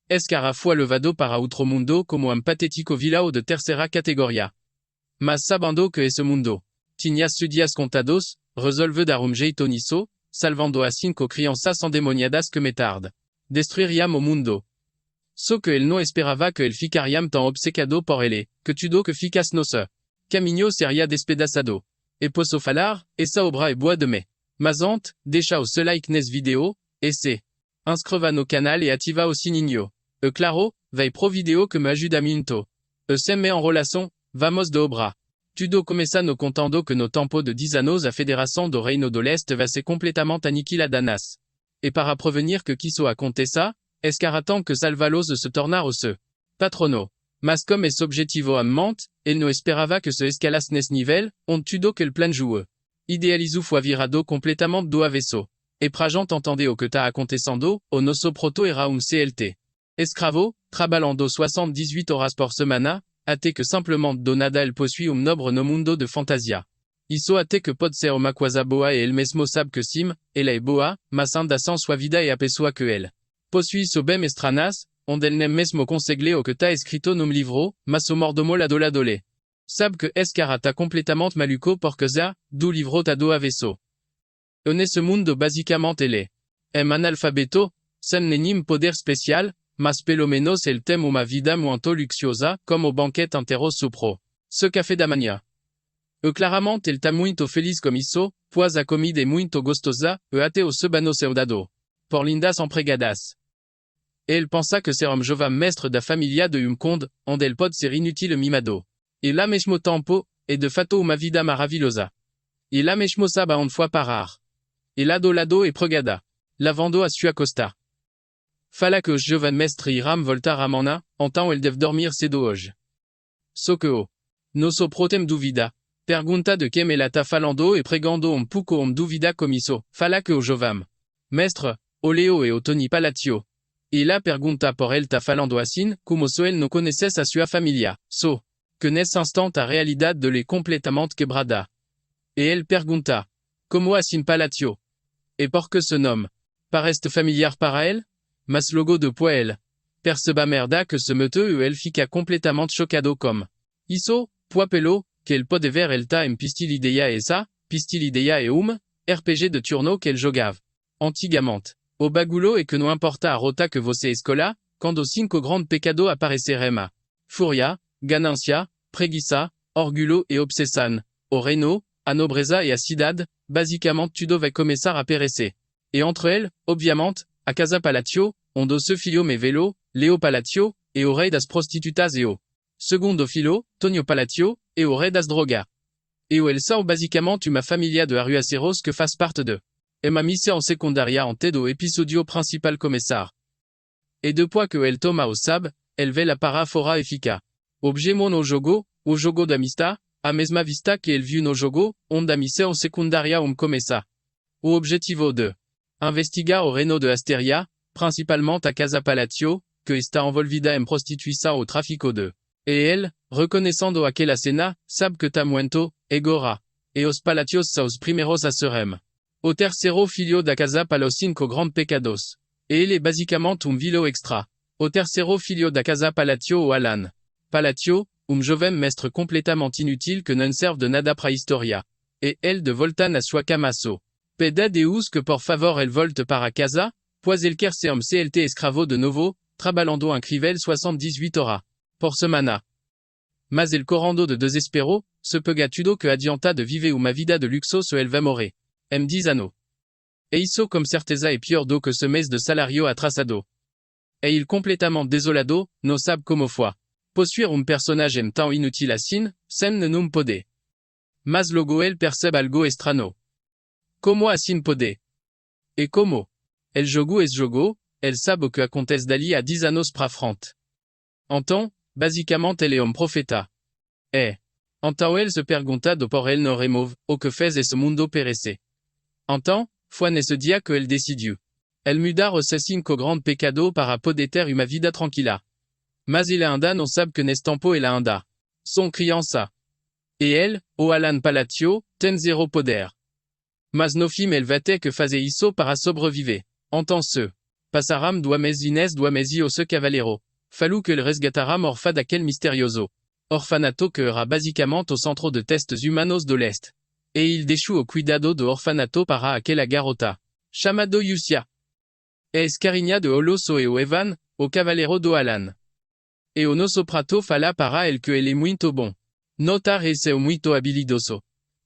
Escara fue levado para outro mundo como un patético vilao de tercera categoria. Mas sabendo que esse mundo tinha sus dias contados, resolve dar jeito nisso, salvando a cinco crianças endemoniadas que metarde. Destruiriam o mundo. So que ele não esperava que ele ficariam tão obcecado por ele, que tudo que ficas no se. Caminho seria despedaçado. E posso falar, essa obra é boa de me. Mas antes, deixa o seu like nesse vídeo, e se inscreva no canal e ativa o sininho. E claro, vai pro vídeo que me ajuda muito. E se me enrolação, vamos de obra. Tudo começa no contando que no tempo de 10 anos a Federação do Reino do Leste vai ser completamente aniquilada nas. E para prevenir que isso aconteça, Escara tem que salvá-los de se tornar o seu patrono. Mas como esse objetivo em mente, ele não esperava que se escalasse nesse nível, onde tudo que ele planejou. Idealizo foi virado completamente do avesso. E pra gente entender o que tá acontecendo, o nosso proto era CLT. Escravo, trabalhando 78 horas por semana, até que simplesmente do nada ele possui nobre no mundo de fantasia. Isso até que pode ser uma coisa boa e ele mesmo sabe que sim, ela é boa, mas ainda sem sua vida e a pessoa que ele possui so bem estranas, onde ele nem mesmo consegue o que tá escrito no livro, mas o mordomo l'adole. Sabe que Escara tá completamente maluco porque já, do livro tá do avesso. E nesse mundo basicamente ele é analfabeto, sem nenhum poder especial, mas pelo menos ele tem uma vida muito luxuosa, como o banquete inteiro sopro. Ce café da manhã. E claramente ele tá muito feliz com isso, pois a comida é muito gostosa, e até o sebano saudado. Por lindas empregadas. E ele pensa que ser jovem mestre da família de conde, onde ele pode ser inutile mimado. E lá mesmo tempo, é de fato uma vida maravilhosa. E lá mesmo sabe onde foi parar. E lado e pregada. Lavando a sua costa. Fala que o jovem mestre iram voltar amanhã, então ele deve dormir cedo hoje. So que o nosso protem duvida. Pergunta de quem ela tá falando e pregando pouco duvida como isso. Fala que o jovem mestre, o Leo e o Tony Palatio. E lá pergunta por ele tá falando assim, como se ele não conhecesse a sua família. So que nesse instant a realidade de ele completamente quebrada. E ele pergunta, como assim Palatio? E por que ce nome? Parece familiar para ele? Mas logo depois ele perceba merda que se meteu e ele fica completamente chocado comme. Isso, pois pelo, que ele pode ver ele tá em Pistilideia e ça, Pistilideia e RPG de turno que ele jogava. Antigamente. O bagulo e que não importa a rota que você escolha, quando os 5 grandes pecados aparecerem. Furia, ganância, preguiça, orgulho e obsessão. O reino, a nobreza e a cidade, basicamente tudo vai começar a perecer. E entre elles, obviamente, a Casa Palatio, onde o seu filho me velo, Leo Palatio, e o rei das prostitutas e o segundo filho, Tonio Palatio, e o rei das drogas. E o ele são basicamente uma família de arruaceros que faz parte de. E ma missão secundária ante do episódio principal começar. E depois que ele toma o sab, ele vê la para fora e fica. Objemo no jogo, o jogo da amistad, a mesma vista que ele viu no jogo, onde a missão secundária começa. O objetivo de investigar o reino de Asteria, principalmente a Casa Palatio, que está envolvida en prostituição ou tráfico de. E ele, reconhecendo aquela cena, sabe que tá muito, egora. E os Palatios são os primeiros a serem. O terceiro filho da casa para os 5 grandes pecados. E ele é basicamente vilão extra. O terceiro filho da casa Palatio o Alan. Palatio, jovem mestre completamente inútil que não serve de nada para a história. E ele de volta na sua cama so. Peda Deus que por favor ele volte para casa, pois ele quer ser CLT escravo de novo, trabalhando incrível 78 horas por semana. Mas ele correndo de desespero, se pega tudo que adianta de viver uma vida de luxo se ele vai morrer. Em 10 anos. E isso com certeza é pior do que ce mês de salario atrasado. E il completamente desolado, não sabe como foi. Possuir personagem tão inútil assim, sem nenhum poder. Mas logo ele percebe algo estranho. Como assim poder? E como? Ele jogou esse jogo, ele sabe o que acontece dali a 10 anos pra frente. Então, basicamente ele é profeta. E então ele se pergunta de por ele não remove o que fez esse mundo perecer. Então, foi nesse dia que ele decidiu. Ele mudar os 5 grandes pecados para poder ter uma vida tranquila. Mas ele ainda não sabe que nesse tempo ele ainda são criança. E ele, o Alan Palatio, tem zero poder. Mas no fim ele vai ter que fazer isso para sobreviver. Então se Pasaram duames ines duamesi o ce cavalero. Fallu que el resgataram orfa d'aquel misterioso. Orfanato que era basicamente au centro de testes humanos de l'Est. Et il déchoue au cuidado de orfanato para aquella garota. Chamado Yusia. Es cariña de Oloso e o Evan, o cavalero do Alan. E o nosso prato fala para el que ele muito bon. Notar esse o muito habilidoso.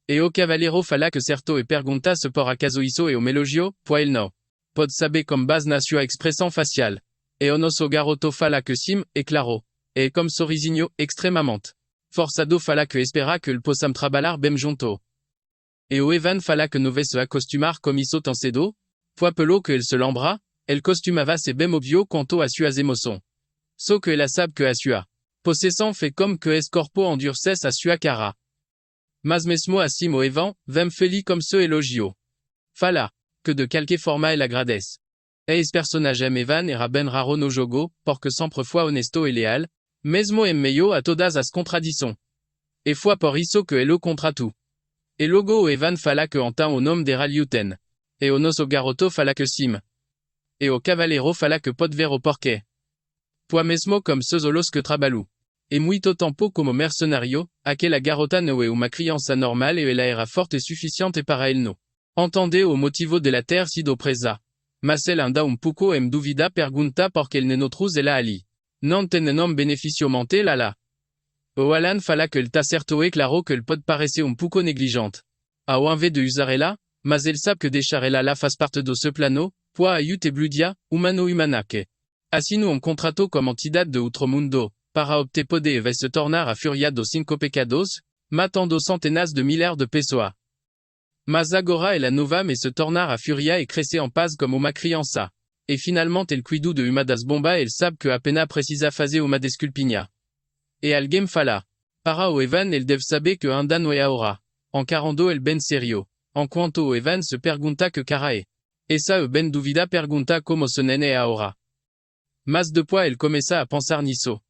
E o cavalero fala que certo e pergunta se por acaso isso e o melogio, pois el não. Pode saber comme base na sua expressão facial. E o nosso garoto fala que sim, e claro. E comme sorrisinho, extremamente. Forçado fala que espera que el possam trabalhar bem junto. E o Evan fala que no se acostumar como isso tão cedo. Pois pelo que el se lembra, el costumava-se bem obvio quanto a suas emoções. So que ela sabe que a sua possessão fait comme que es corpo endurcesse a sua cara. Mas mesmo assim o Evan, vem feliz comme ce elogio. Fala, que de quelque forma el agradece. Es personagem Evan era ben raro no jogo, porque sempre foi honesto e leal, mesmo em meio a todas as contradições. E foi por isso que el o contratou. E logo o Evan fala que entend o nome de Liuten. E o nosso garoto fala que sim. E o cavalero fala que pode ver o porquê. Pois mesmo comme ceux olos que trabalham. E muito tempo como mercenario, aquela garota não é uma criança normal e ela era forte e suficiente para ele não. Entendez o motivo de la ter sido presa. Mas ela anda pouco em dúvida pergunta porque ele não trouxe ela ali. Não tem nenhum benefício manter lá. O Alan fala que ele tá certo e claro que ele pode parecer pouco negligente. Ao invés de usar ela, mas ele sabe que deixar ela lá faz parte do seu plano, pois aiute bludia, humano humanaque. Assino un contrato como entidade de outro mundo, para opter poder se tornar a furia dos cinco pecados, matando centenas de milhares de pessoas. Mas agora ela não vai se tornar a furia e crescer em paz como uma criança. E finalmente ele cuidou de uma das bombas ele sabe que apenas precisa fazer uma desculpinha. E alguém fala. Para o Evan ele deve saber que anda não é a hora. Encarando ele bem sério. Enquanto o Evan se pergunta que cara é. Essa ben dúvida pergunta como se nene é a hora. Mas depois ele começa a pensar nisso.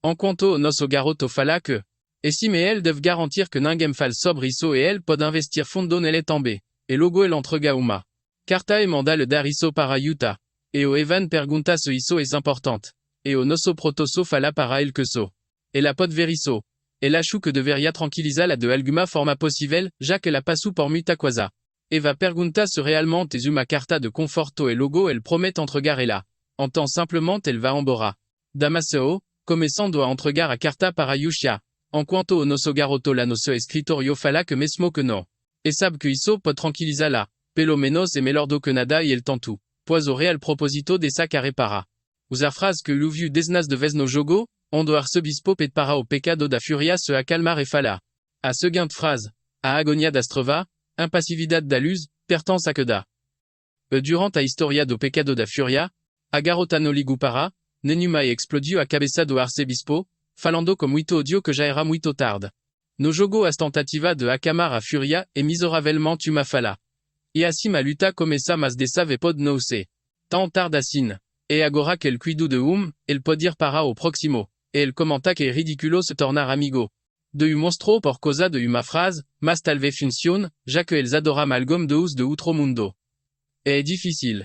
Enquanto o nosso garoto fala que. E si mais ele deve garantir que ninguém fale sobre isso e ele pode investir fundo nele também. E logo ele entrega uma carta e manda le dar isso para Utah. E o Evan pergunta se isso é importante. E o nosso protoso fala para ele que so. Ela pode ver isso. Ele acha que deveria tranquilizá-la de alguma forma possível, já que ela passou por muita coisa. Eva pergunta se realmente é uma carta de conforto e logo ele promete entregar ela. Então simplesmente ele vai embora. Damaseo, começando a entregar a carta para Yushia. Enquanto o nosso garoto lá no seu escritório fala que mesmo que não. E sabe que isso pode tranquilizá-la. Pelo menos é melhor do que nada e ele tentou. Pois o real propósito dessa care para. Usar frase que l'ouviu desnas de vez no jogo, onde arcebispo pede para o pecado da furia se acalmar e falar. A seguinte frase. A agonia das trevas, impassividade da luz, pertence a que dá. E durante a historia do pecado da furia, a garota no ligu para, nenhuma explodiu a cabeça do arcebispo, falando com muito odio que já era muito tarde. No jogo as tentativa de acalmar a furia e miseravelmente uma fala. E assim a luta começa mas dessa vez pode não ser. Tão tarde assim. E agora que ele cuidou de ele pode ir para o próximo. E ele comenta que é ridículo se tornar amigo. De monstro por causa de uma frase, mas talvez funcione, já que eles adoram algo de os de outro mundo. E é difícil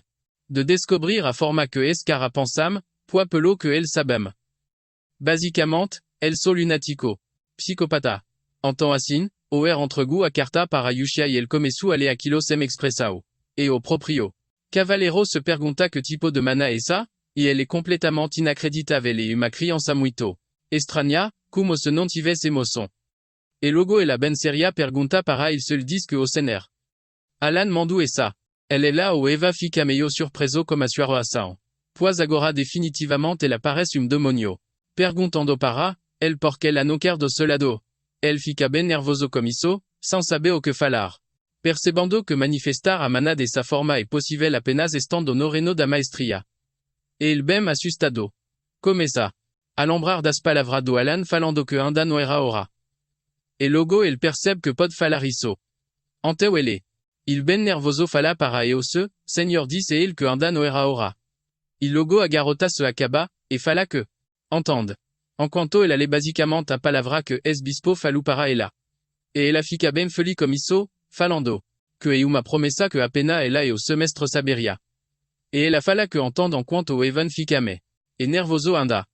de descobrir a forma que es cara pensam, pois pelo que eles sabem. Basicamente, eles são lunático. Psicopata. Então assim, o entregu a carta para Yushia e ele começou a ler aquilo sem expressao. E o proprio Cavalero se pergunta que tipo de mana é essa, e ele é completamente inacreditável e uma criança muito estranha, como se não tivesse emoção. E logo ela ben seria pergunta para ele se ele diz que o cener. Alan mandou essa. Ele é lá o Eva fica meio surpreso com a sua reação. Pois agora definitivamente ela parece demonio. Perguntando para, ele porque ela não quer do seu lado. Ele fica bem nervoso com isso, sem saber o que falar. Percebendo que manifestar a mana dessa forma é possível apenas estando no reino da maestria. E ele bem assustado. Começa a lembrar das palavras do Alan falando que ainda não era hora. E logo ele percebe que pode falar isso. Então ele. Il bem nervoso fala para Eose, Senhor disse ele que ainda não era hora. E logo a garota se acaba, e fala que. Entende. Enquanto ele lê basicamente a palavra que es bispo falou para ela. E ela fica bem feliz com isso, falando. Que é uma promessa que apenas ela e o semestre saberia. Et elle a fala que entende en quanto Evan ficame. Et nervoso anda.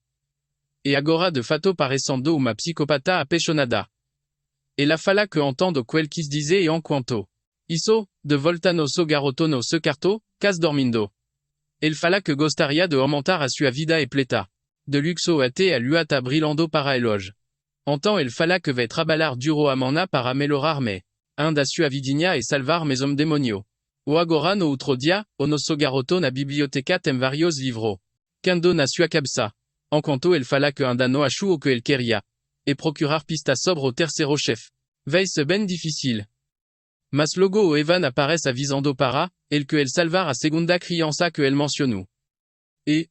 Et agora de fato parecendo uma psicopata apaixonada. Et la fala que entende quel qui se disait et en quanto. Isso, de volta no so garoto no se carto, cas dormindo. El fala que gostaria de aumentar a sua vida e pleta. De luxo ate a luata brilando para eloge. Entend el fala que vai trabalhar duro amana para melhorar me. Da sua vidinha e salvar mes hommes demonio. O agora no outro dia, o nosso garoto na biblioteca tem varios livros. Quando na sua cabeça. En quanto el fala que anda no achu o que el queria. Et procurar pista sobre o terceiro chef. Vai se ben difficile. Mas logo o Evan aparece avisando para, el que el salvar a segunda criança que el mencionou. E,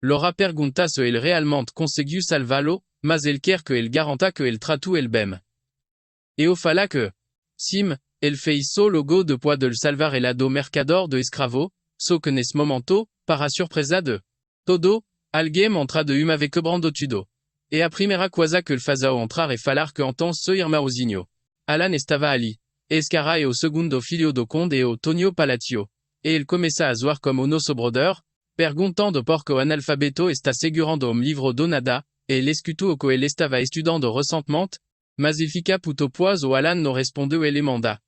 Laura pergunta se el realmente conseguiu salvá-lo, mas el quer que el garanta que el tratou el bem. E o fala que, sim, el fez so logo depois de le salvar el do mercador de escravo, so que nesse momento, para surpresa de todo, alguém entra de uma quebrando tudo. E a primeira coisa que el fazao entrar e falar que entend se irmãozinho. Alan estava ali. Escara e o segundo filho do conde e o Tonio Palatio. E ele começa a zoar como o nosso brother, perguntando por que o analfabeto está segurando livro do nada, e ele escutou o que ele estava estudando recentemente, mas ele fica puto pois o Alan não respondeu ele manda.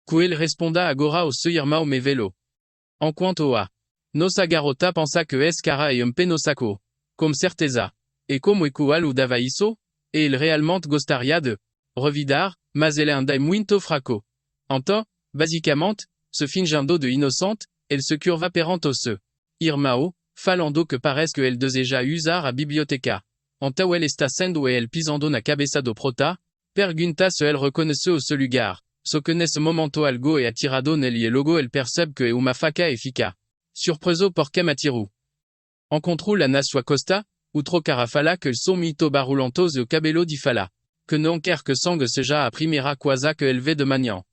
Que ele responda agora o seu irmão me velo. Enquanto a nossa garota pensa que Escara é peno saco. Com certeza. E como é que o Alu dava isso? E ele realmente gostaria de revidar, mas ele anda muito fraco. Então, basicamente, se fingindo de inocente, ele se curva perante se irmão, falando que parece que ele deseja usar a biblioteca. Então ele está sendo e ele pisando na cabeça do prota, pergunta se ele reconhece o seu lugar. Só que nesse momento algo é atirado nele e logo ele percebe que é uma faca e fica surpreso porque matiru. Encontrou-la na sua costa, outro cara fala que eles são muito barulhentos e o cabelo di fala. Que não quer que sangue seja a primeira coisa que ele vê de manhã.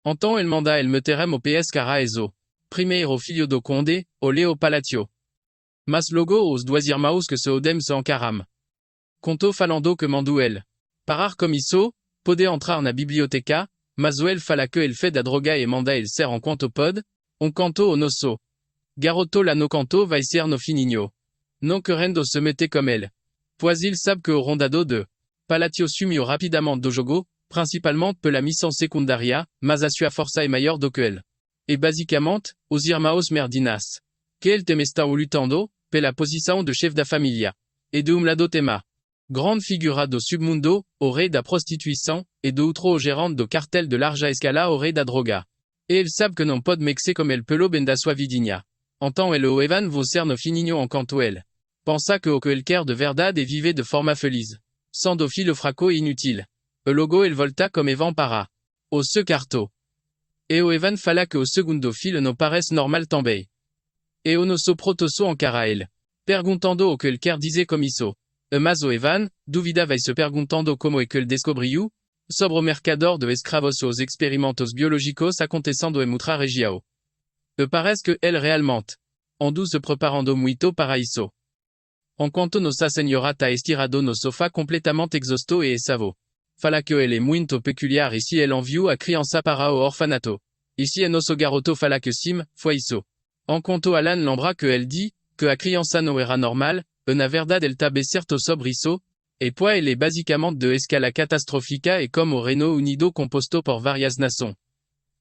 Então ele manda ele meterem o PS cara eso. Primeiro filho do conde, o Leo Palatio. Mas logo os dois irmãos que se odem se encaram. Contou falando que mandou ele. Parar como isso, pode entrar na biblioteca, mas o ele fala que ele fait da droga e manda ele ser en quanto pode, canto o nosso. Garoto lá no canto vai ser no fininho. Não querendo se meter comme ele. Pois il sabe que o rondado de Palatio sumiu rapidamente do jogo, principalmente pela missão secundária, mas a sua força é maior do que ele. E basicamente, os irmãos merdinas. Que ele tem estão lutando, pela posição de chef da família. E de lado tema. Grande figura do submundo, o rei da prostituição, e do outro o gerente do cartel de larga escala o rei da droga. E ele sabe que não pode mexer como ele pelo bem da sua vidinha. Então ele o Evan vou ser no fininho enquanto ele. Pensa que o que ele quer de verdade é viver de forma feliz. Sans do filho fraco e inutile. O logo ele volta como Evan para. O se carto. E o Evan fala que o segundo filho não parece normal também. E o nosso protosso encara ele. Perguntando o que ele quer dizer como isso. Mas o Evan, duvida vai se perguntando como é que ele descobriu, sobre o mercador de escravos os experimentos biológicos acontecendo em outra região. E parece que ele realmente andou se preparando muito para isso. Enquanto nossa senhora está estirado no sofá completamente exausto e savo. Fala que ele é muito peculiar e se ele enviou a criança para o orfanato. E se é nosso garoto fala que sim, foi isso. Enquanto Alan lembra que ele dit que a criança não era normal, e na verdade ele tabe certo sobre isso, e pois ele é basicamente de escala catastrófica e como o Reino Unido composto por várias nações.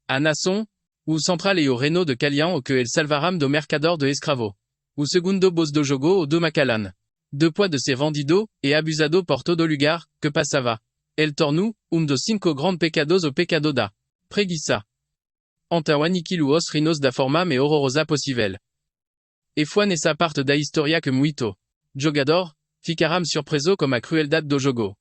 A nação, o central é o Reino de Calian o que ele salvaram do mercador de escravo. O segundo boss do jogo o do Macallan. Depois de ser vendido e abusado por todo lugar, que passava. El tornou, dos 5 grandes pecados o pecado da preguiça. Então aniquilou os rinos da forma mais horrorosa possível. E foi nessa parte da história que muito jogador ficaram surpreso com a crueldade do jogo.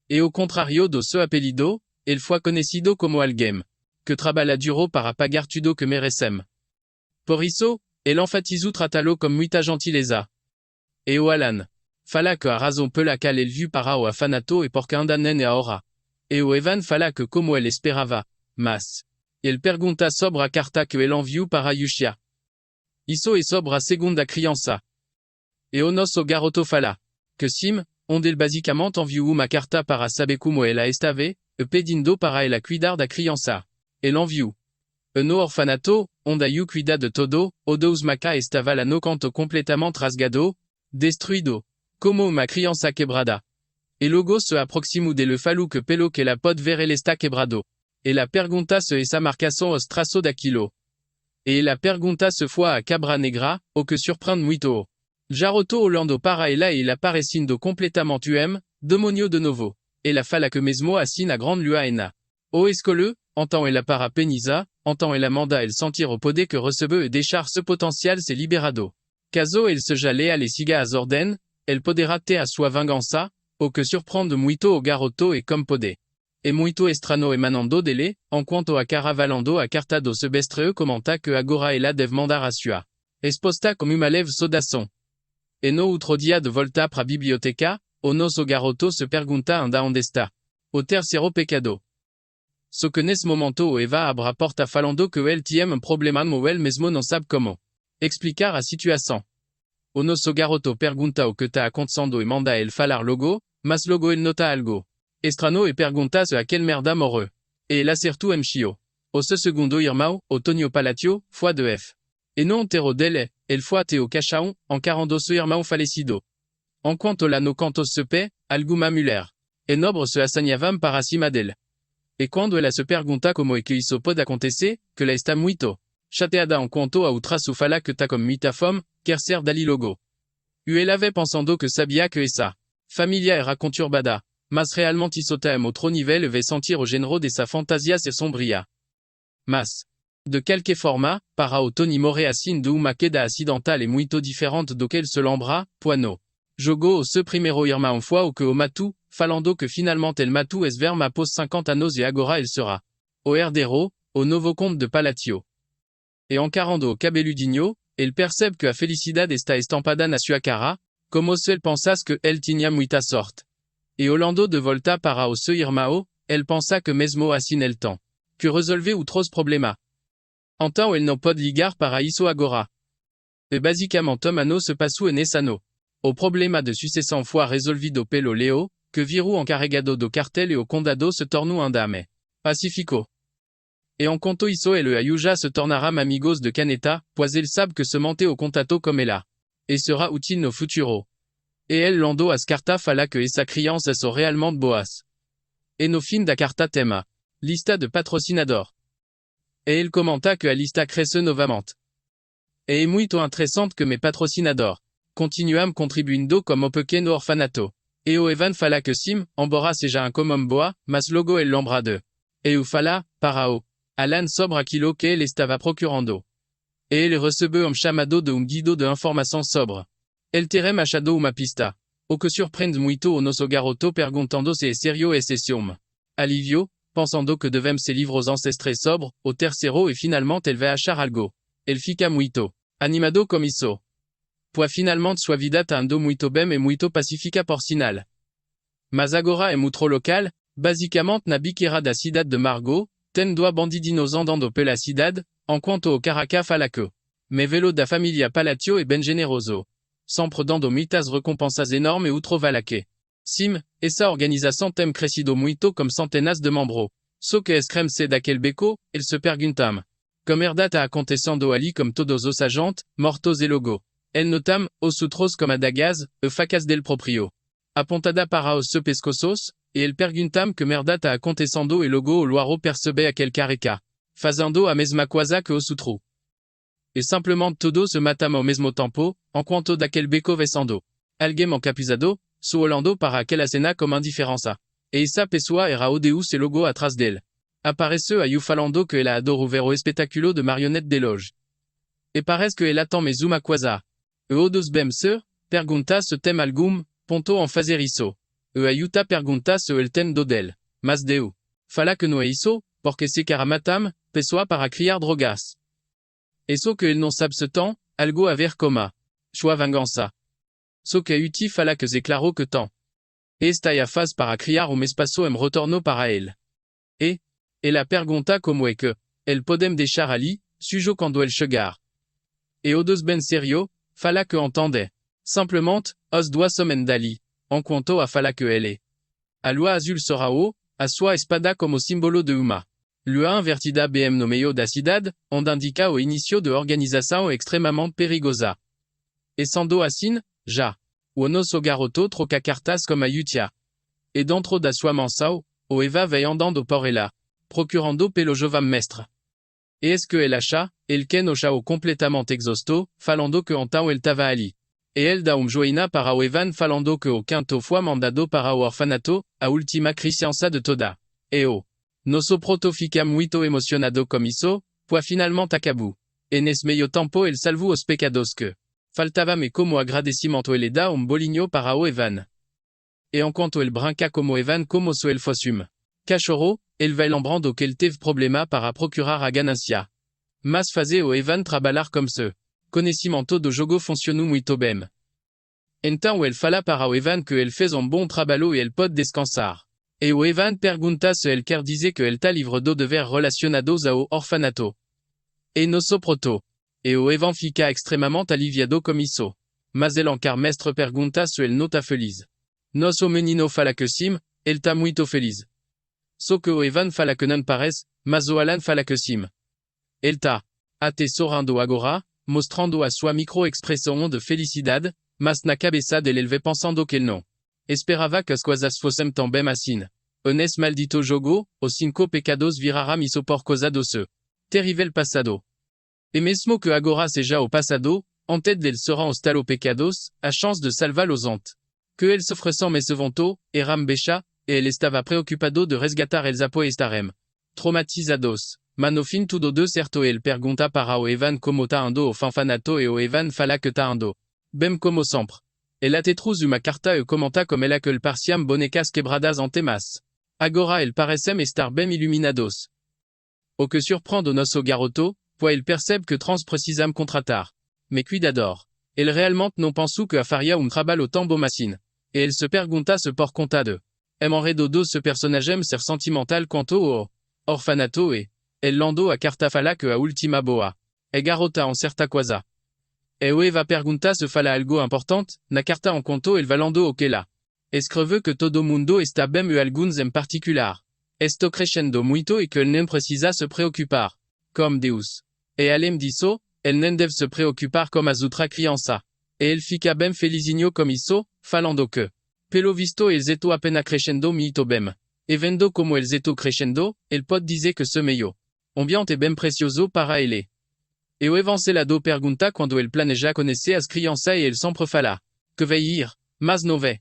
E ao contrário do seu apelido, ele foi conhecido como alguém que trabalha duro para pagar tudo que merecem. Por isso, ele enfatizou tratá-lo com muita gentileza. E o Alan fala que a razão pela qual ele viu para o orfanato é porque ainda nem é a hora. E o Evan fala que como ele esperava, mas ele pergunta sobre a carta que ele enviou para Yushia. Isso é sobre a segunda criança. E o nosso garoto fala que sim, onde ele basicamente enviou uma carta para saber como ela estava, e pedindo para ela cuidar da criança. Ele enviou No orfanato, ondayu cuidado todo, odo usmaca estava la no canto completamente rasgado, destruido. Como uma criança quebrada. Et logo se aproximu de le falou que pelo que la pod ver el está quebrado. Et la pergunta se esa marcação os traço daquilo. Et la pergunta se foi a cabra negra, o que surprend muito. Jaroto Orlando para ela e la parecindo completamente demonio de novo. Et la fala que mesmo assim a grande lua ena. O escole, entend ela para penisa, entend ela manda el sentir o poder que recebeu e deixar ce potentiel se liberado. Caso el se jalea le siga as orden, el poderá ter a sua vingança, o que surprende muito o garoto e comme poder. E muito estrano emanando dele, enquanto a caravalando a cartado se bestreu comenta que agora ela deve mandar a sua. Exposta como uma leve saudação. E no outro dia de volta pra biblioteca, o nosso garoto se pergunta anda onde está. O terceiro pecado. So que nesse momento o Eva abre a porta falando que el tiem um problema mo el mesmo não sabe como explicar a situação. O nosso garoto pergunta o que tá acontecendo e manda el falar logo, mas logo el nota algo. Estrano e pergunta se a quel merda morreu. E el acertou mchio. O se segundo irmão, o Tonio Palatio, foi de F. E non terro dele, el foi teo cachaon, encarando seu irmão falecido. Enquanto lá no canto se pé, alguma mulher. E nobre se assanhavam para cima dele. E quando ela se pergunta como é que isso pode acontecer, que ela está muito chateada enquanto a outra se fala que tá como muita fome, quer ser dali logo. E ela avait pensando que sabia que essa família era conturbada, mas realmente isso tá em outro nível e vai sentir o gênero dessa fantasia se sombria. Mas, de qualquer forma, para o Tony morre assim de uma queda acidental e muito diferente do que ele se lembra, pois jogou o seu primeiro irmão foi o que o matou, falando que finalement el matou es verme após 50 anos e agora ele será o herdeiro, o novo conde de Palatio. E encarando o cabeludinho, ele percebe que a felicidade está estampada na sua cara, como se ele pensasse que ele tinha muita sorte. E Orlando de volta para o seu irmão, ele pensa que mesmo assim ele tem que resolver outros problemas. Então ele não pode ligar para isso agora. E basicamente ano se passou nesse ano. O problema de sucessão foi resolvido pelo Leo, que virou encarregado do cartel e o condado se tornou andame pacífico. E enquanto isso ele ajuda se tornará amigos de Caneta, pois ele sabe que se manter o contato como ela. E sera útil no futuro. E ele lendo as cartas fala que essa criança são realmente boas. E no fim da carta tema lista de patrocinador. E ele comenta que a lista cresce novamente. E é muito interessante que mes patrocinador continuam contribuindo como pequeno orfanato. E o Evan fala que sim, embora seja como boa, mas logo ele lembra de. E o fala, para o Alan sobre aquilo que ele estava procurando. E ele recebeu chamado de guido de informação sobre. Ele terá achado uma pista. O que surpreende muito o nosso garoto perguntando se é sério esse ciúme. Alivio, pensando que devemos ser livros ancestres sobre, o terceiro e finalmente ele vai achar algo. Ele fica muito animado como isso. Pois finalmente sua vida tá andando muito bem e muito pacífica por sinal. Mas agora é muito local, basicamente na biqueira da cidade de Margot, tem dois bandidinos andando pela cidade, enquanto o caraca fala que me velo da família Palatio é bem generoso. Sempre dando muitas recompensas enormes e outro vale que. Sim, essa organização tem crescido muito com centenas de membros. Só que escreme-se daquele beco, ele se perguntam. Como herda tá acontecendo ali como todos os agentes, mortos e logo. El notam, os outros como adagas, e facas del proprio. Apontada para os seus pescoços, e ele perguntam que merda tá acontecendo e logo o luaro percebe aquele careca. Fazendo a mesma coisa que os outros. E simplesmente todos se matam ao mesmo tempo, enquanto daquele beco vesando. Alguém encapuzado, su olhando para aquela cena como indiferença. E essa pessoa era o Deus e logo atrás dele. Apareceu aí falando que ela adora ver o espetáculo de marionete de loge. E parece que ela attend mais uma coisa. E o dos bemser, pergunta se tem algum ponto em fazer isso. E a Yuta pergunta se ele tem do dele. Mas deu. Fala que não é isso, porque se cara matam, pessoa para criar drogas. E só que ele não sabe se tem, algo a ver como. Sua vingança. Só que a Yuti fala que c'est claro que tem. E está a faz para criar espaço em retorno para ele. E ela pergunta como é que ele podem deixar ali, sujo quando ele chegar. E o dos bem sério, fala que entende. Simplesmente, os dois somem dali, enquanto a fala que ele. A lua azul será o, a sua espada como símbolo de uma Lua invertida BM no meio da cidade, onde indica o início de organização extremamente perigosa. Essendo assim, já. O nosso garoto troca cartas como a Yutia. E dentro da sua mansão, o Eva vai andando por ela, procurando pelo jovem mestre. E est-ce que elle acha, ele ken o chao completamente exausto, falando que então ele estava ali. E ele dá joinha para o Evan falando que o quinto foi mandado para o orfanato, a última criança de toda. E o nosso proto fica muito emocionado com isso, pois finalmente acabou. E nesse meio tempo ele salvou os pecados que faltava me como agradecimento ele dá bolinho para o Evan. E enquanto ele branca como Evan como se ele fosse cachorro, ele vai lembrando que ele teve problema para procurar a ganância. Mas fazer o Evan trabalhar como se conhecimento do jogo funcionou muito bem. Então ele fala para o Evan que ele fez bom trabalho e ele pode descansar. E o Evan pergunta se ele quer dizer que ele está livre do dever relacionados ao orfanato. E nosso proto. E o Evan fica extremamente aliviado com isso. Mas ele encar mestre pergunta se ele não está feliz. Nosso menino fala que sim, ele está muito feliz. Só que o Evan fala que não parece, mas o Alan fala que sim. Ele está até sorrindo agora, mostrando a sua micro-expressão de felicidade, mas na cabeça dele ele vai pensando que ele não esperava que as coisas fossem tão bem assim. O nesse maldito jogo, os 5 pecados viraram isso por causa do seu terrível passado. E mesmo que agora seja o passado, en tête dele serão os talo pecados, a chance de salvar-los ante. Que ele sofre sem me se vantou, e rambecha, e ele estava preocupado de resgatar eles após estarem traumatizados. Mas no fim tudo deu certo e ele pergunta para o Evan como tá ando o fanfanato e o Evan fala que tá ando bem como sempre. Ele até trouxe uma carta e comenta como ela que ele pareciam bonecas quebradas ante mas. Agora ele parecem estar bem iluminados. O que surpreende o nosso garoto, pois ele percebe que trans precisam contratar. Mais cuidador. Ele realmente não pensou que faria trabalho tão bom assim. E ele se pergunta se por conta de enredo do ce personagem ser sentimental quanto ao orfanato e ele lendo a carta fala que a última boa. E garota certa coisa. E o Eva pergunta se fala algo importante, na carta conto ele valendo o que lá. Escreve que todo mundo está bem e alguns em particular. Esto crescendo muito e que ele não precisa se preocupar. Como Deus. E além disso, ele não deve se preocupar como as outras crianças. E ele fica bem felizinho como isso, falando que pelo visto eles estão apenas crescendo muito bem. E vendo como eles estão crescendo, ele pode dizer que ce meio ambiente é bem precioso para ele. E o evancelado pergunta quando ele planeja conhecer as crianças e ele sempre fala que vai ir, mas não vai.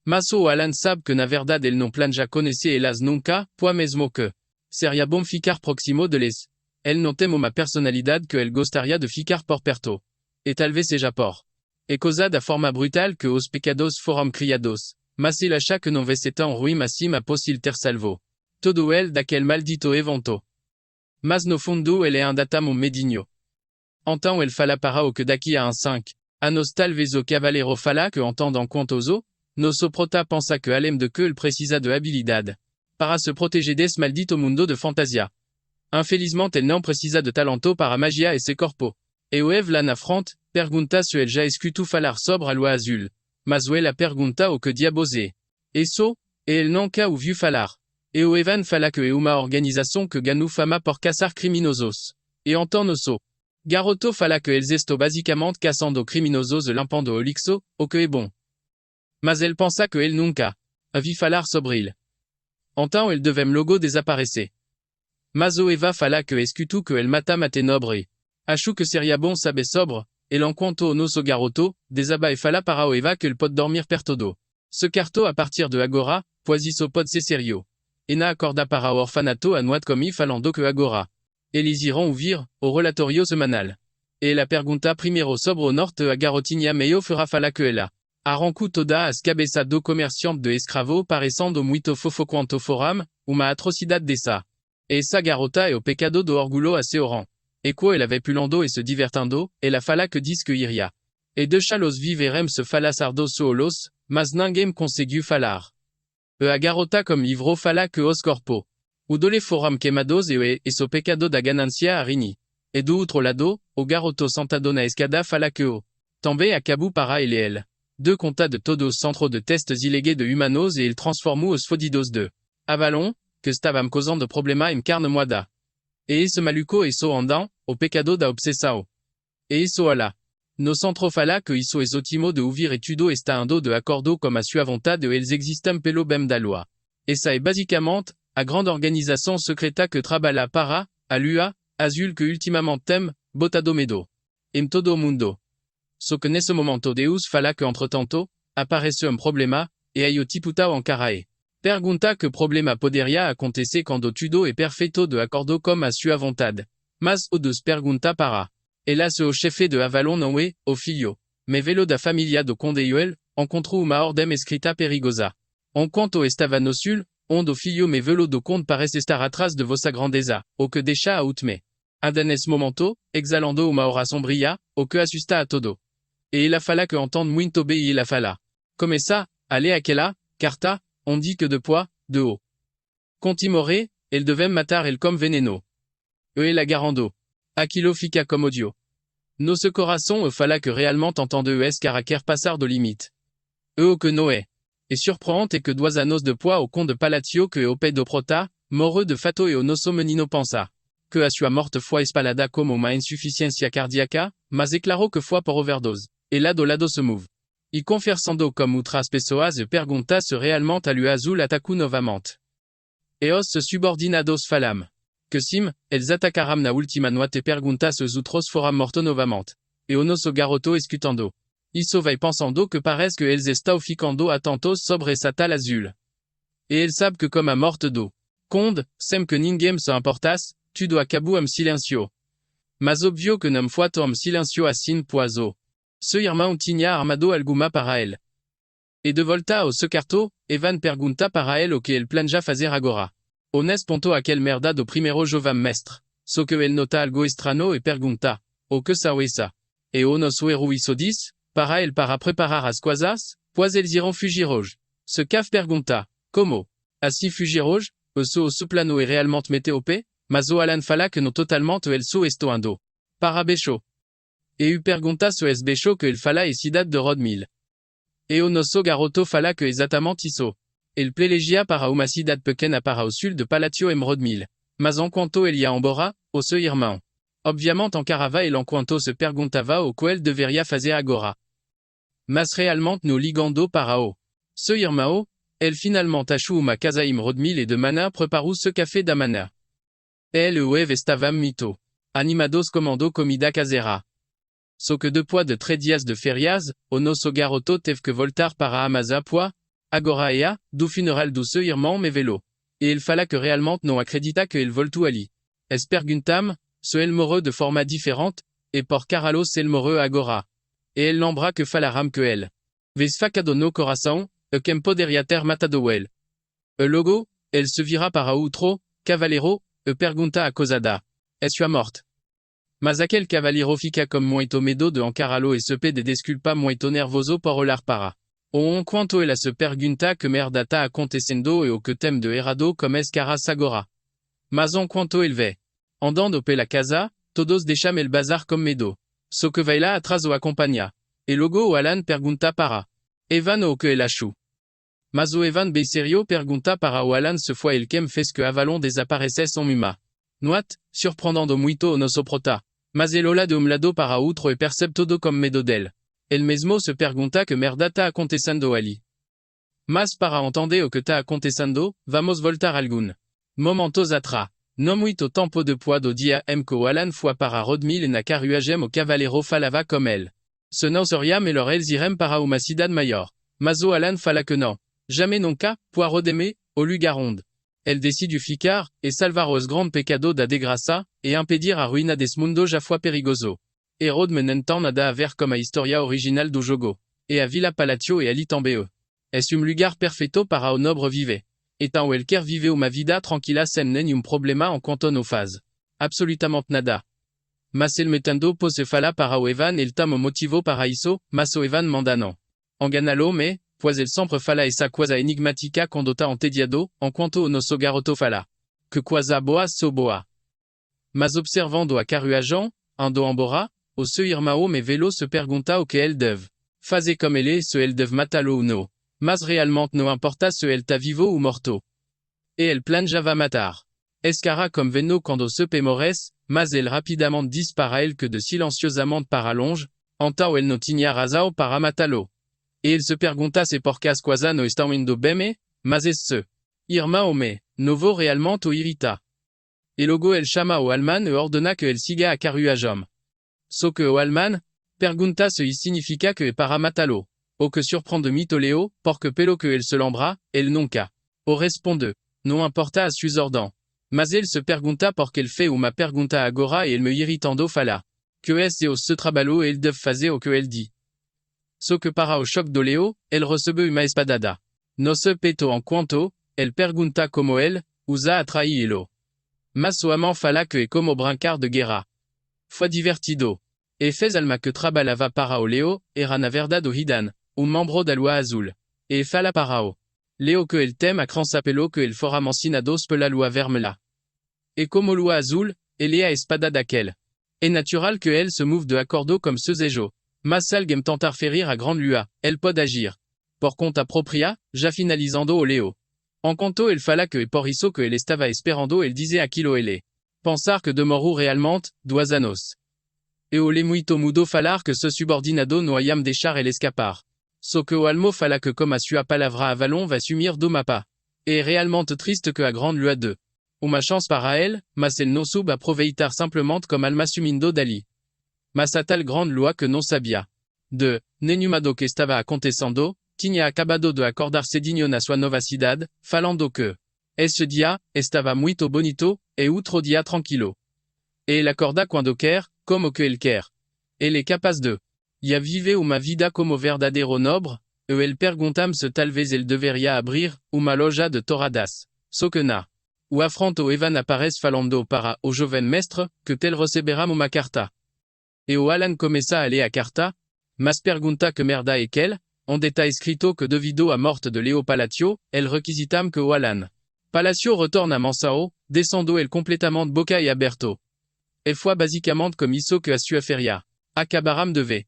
Mas o Alan sabe que na verdade ele não planeja conhecer elas nunca, pois mesmo que seria bom ficar próximo deles. Ele não tem uma personalidade que ele gostaria de ficar por perto. E talvez seja por e causa da forma brutal que os pecados foram criados. Mas ele acha que não vai ser tão ruim assim após ele ter salvo todo ele daquele maldito evento. Mas no fundo ele ainda está medinho. Então ele fala para o que daqui a 5 anos talvez o cavaleiro fala que entendam contoso, nosso prota pensa que além de que ele precisa de habilidade para se proteger desse maldito mundo de fantasia. Infelizmente ele não precisa de talento para magia e se corpo. E o Eve lá na frente, pergunta se ele já escutou falar sobre a lua azul. Mas o ela pergunta o que diabos é. Isso, e ele nunca ouviu falar. E o Evan fala que é uma organização que ganhou fama por caçar criminosos. E então nosso garoto fala que eles estão basicamente caçando criminosos e limpando o lixo, o que é bom. Mas ele pensa que ele nunca ouviu falar sobre ele. Então ele devem logo desaparecer. Mas o Eva fala que escutou que ele mata nobre. Acho que seria bom saber sobre, ele enquanto o nosso garoto, desaba e fala para o Eva que ele pode dormir perto do ce quarto a partir de agora, pois isso pode ser sério. E na acorda para o orfanato a noite como falando que agora. Eles irão ouvir o relatório semanal. E ela pergunta primeiro sobre o norte a garotinha meio fera fala que ela arrancou toda as cabeças do comerciante de escravo parecendo muito fofo quanto foram, uma atrocidade dessa. E essa garota é o pecado do orgulho a seu rang. E quoi elle avait pulando e se divertando, ela fala que diz que iria. E deixa los viverem se fala sardosos, mas ninguém conseguiu falar. E a garota como livro fala que os corpo. O dole foram queimados e so pecado da ganancia a rini. E do outro lado, o garoto sentado na escada fala que o também acabou para ele e elle. Deux conta de todos os centros de testes ilegais de humanos e il transformou os fodidos de Avalon, que stavam causando problema em carne moada. E isso maluco isso andam, o pecado da obsessao. E isso ala. No centro fala que isso es otimo de ouvir et tudo está ando de acordo comme a sua vontade e eles existam pelo bem da loi. Et ça est basicamente, a grande organisation secreta que trabalha para, a lua, azul que ultimamente tem, botado medo. Em todo mundo. So que nesse momento Deus fala que entretanto, aparece problema, e aí o tiputao encarae. Pergunta que problema poderia acontecer quando tudo é perfeito de acordo com a sua vontade. Mas o dos pergunta para. Elas o chefe de Avalon não é, o filho. Me velo da família do Conde Joel, encontrou uma ordem escrita perigosa. Enquanto estava no sul, onde o filho me velo do conde parece estar atrás de vossa grandeza, o que deixa a utme. Ada nesse momento, exalando uma hora sombria, o que assusta a todo. E ela fala que entende muito bem e ela fala. Comme ça, allez aquela, carta, on dit que de poids, de haut. Contimore, elle devait matar el comme veneno. La garando. Aquilo fica comme audio. No ce coração fala que réellement entende caractère passar de limite. Que Noé. Et surprenante et que dois anos de poids au con de Palatio que au pé do prota, moreux de fato et au nosso menino pensa. Que a sua morte foi espalhada como uma insuficiência cardíaca, mas é claro que foi por overdose. Et là do lado se move. E conversando comme outras pessoas e pergunta se realmente a lua azul atacou novamente. E os subordinados falam. Que sim, eles atacaram na última noite e pergunta se os outros foram mortos novamente. E o nosso garoto escutando. Isso vai pensando que parece que eles estão ficando atentos sobre essa tal azul. E ele sabe que como a morte do conde, sem que ninguém se importasse, tudo acabou em silêncio. Mas óbvio que não foi tão silêncio assim poiso. Seu irmão tinha armado alguma para ele. E de volta ao seu quarto, Evan pergunta para ele o que ele planeja fazer agora. Ones ponto aquel merda do primeiro jovem mestre. Só que ele nota algo estranho e pergunta. O que são essa? E o nosso héros isso diz? Para ele para preparar as coisas, pois eles irão fugir hoje. Ce cave pergunta. Como? Assim fugir hoje? O seu plano é realmente meteopé? Mas o Alan fala que não totalmente ele só estou ando. Para becho. E o pergunta se es becho que ele fala é cidade de Rodmil. E o nosso garoto fala que exatamente isso. Ele plegia para uma cidade pequena para o sul de Palatio em Rodmil. Mas enquanto ele ia embora, o seu irmão. Obviamente encarava ele enquanto se perguntava o que ele deveria fazer agora. Mas realmente no ligando para o seu irmão, ele finalmente achou uma casa em Rodmil e de manhã preparou seu café da manhã. Ele e o Eve estavam mito. Animados comando comida caseira. Só que depois de 3 dias de férias, o nosso garoto teve que voltar para Amazá pois, agora ea, do funeral do seu irmão me velo. E ele fala que realmente não acredita que ele voltou ali. Es perguntam, se ele morreu de forma diferente, e por caralho se ele morreu agora. E ele lembra que falaram que ele. Vez facado no coração, e quem poderia ter matado ele. E logo, ele se vira para outro, cavaleiro, e pergunta a cosada. É sua morte. Mas aquel cavaleiro fica como muito medo de encará-lo e se pede desculpa muito nervoso por olhar para. O enquanto ele se pergunta que merda tá acontecendo e o que tem de errado como es caras agora. Mas enquanto ele vê. Andando pela casa, todos deixam el bazar como medo. Só que vai lá atrás o acompanha. E logo o Alan pergunta para. Evan o que ele achou. Mas o Evan bem serio pergunta para o Alan se foi ele quem fez que Avalon desaparecesse en mima. Noite, surpreendendo muito o nosso prota. Mas ele olha de lado para outro e percebe todo como medo dele. Ele mesmo se pergunta que merda tá acontecendo ali. Mas para entender o que tá acontecendo, vamos voltar algum. Momentos atrás. Não muito tempo depois do dia em que o Alan foi para Rodmil e na carruagem o cavaleiro falava como ele. Se não seria melhor eles irem para uma cidade maior. Mas o Alan fala que não. Jamais nunca, pour Rodeme, o lugar onde. Ele decide ficar, e salvar os grandes pecados da desgraça, e impedir a ruína desse mundo já foi perigoso. E Rodme não tem nada a ver com a história original do jogo. E a Vila Palatio e ali também. É lugar perfeito para o nobre viver. Então ele quer viver uma vida tranquila sem nenhum problema enquanto não faz. Absolutamente nada. Mas ele metendo pode se falar para o Evan ele tem motivo para isso, mas o Evan manda não. Engana-lo me, pois ele sempre fala essa coisa enigmática quando tá entediado, enquanto o nosso garoto fala. Que coisa boa sou boa. Mas observando a carruagem, ando embora, o seu irmão me velo se pergunta o que ele deve fazer como ele se ele deve matá-lo ou não. Mas realmente não importa se ele tá vivo ou morto. Et el plan java matar. Escara comme veno quando se pemores, mas el rapidamente dispara el que de silenciosamente para longe, anta o el no tinha razão para matalo. E il se pergunta se porcas quasa no estão indo bem, mas es se. Irma ome, novo realmente o irrita. E logo el chama o alman e ordena que el siga a carruajom. So que o alman, pergunta se y significa que para matalo. O que surprend de mitoleo, porque pelo que el se lembra, el nunca. O responde, non importa a sus ordens. Mas el se pergunta porque el fait uma pergunta agora e el me irritando fala. Que es e o se trabalho el deve fazer o que el dit. So que para o choc do leo, el recebe uma espadada. No se peto en quanto, el pergunta como el, usa a traílo. Mas o amant fala que é como brincar de guerra. Foi divertido. E fez alma que trabalhava para o leo, era na verdade o hidan, um membro da lua azul. E fala para o leo que el tem a cransapelo que el fora mancinados pela lua vermelha. E como lua azul, ele é a espada daquele. É natural que elle se move de acordo comme ce zejo. Mas alguém tentar ferir a grande lua, elle pode agir. Por conta propria, já finalizando o leo. En quanto el fala que por isso que ele estava esperando el dizer aquilo ele. Pensar que demorou realmente, duas anos. E o le muito mudo falar que se subordinado no iam deixar el escapar. So que o almo fala que comme a sua palavra Avalon va sumir do mapa. E é realmente triste que a grande lua de. Uma chance para elle, mas el no sub aproveitar simplement comme alma sumindo dali. Mas a tal grande lua que non sabia. De, nenhumado que estava acontecendo, tinha acabado de acordar cedinho na sua nova cidade, falando que esse dia estava muito bonito, e outro dia tranquilo. E ele acorda quando quer, como que ele quer. Ele é capaz de. Ya vive uma vida como verdadeiro nobre, e ele pergunta-me se talvez ele deveria abrir uma loja de touradas. So que na. O afronto Evan aparece falando para o jovem mestre, que tel receberá uma carta. E o Alan começa a ler a carta, mas pergunta que merda é quel, onde está escrito que devido à morte de Leo Palacio, el requisitam que o Alan. Palacio retorna a Mansao, descendo el completamente boca e aberto. E foi basicamente comme isso que a sua feria. Acabaram de ver.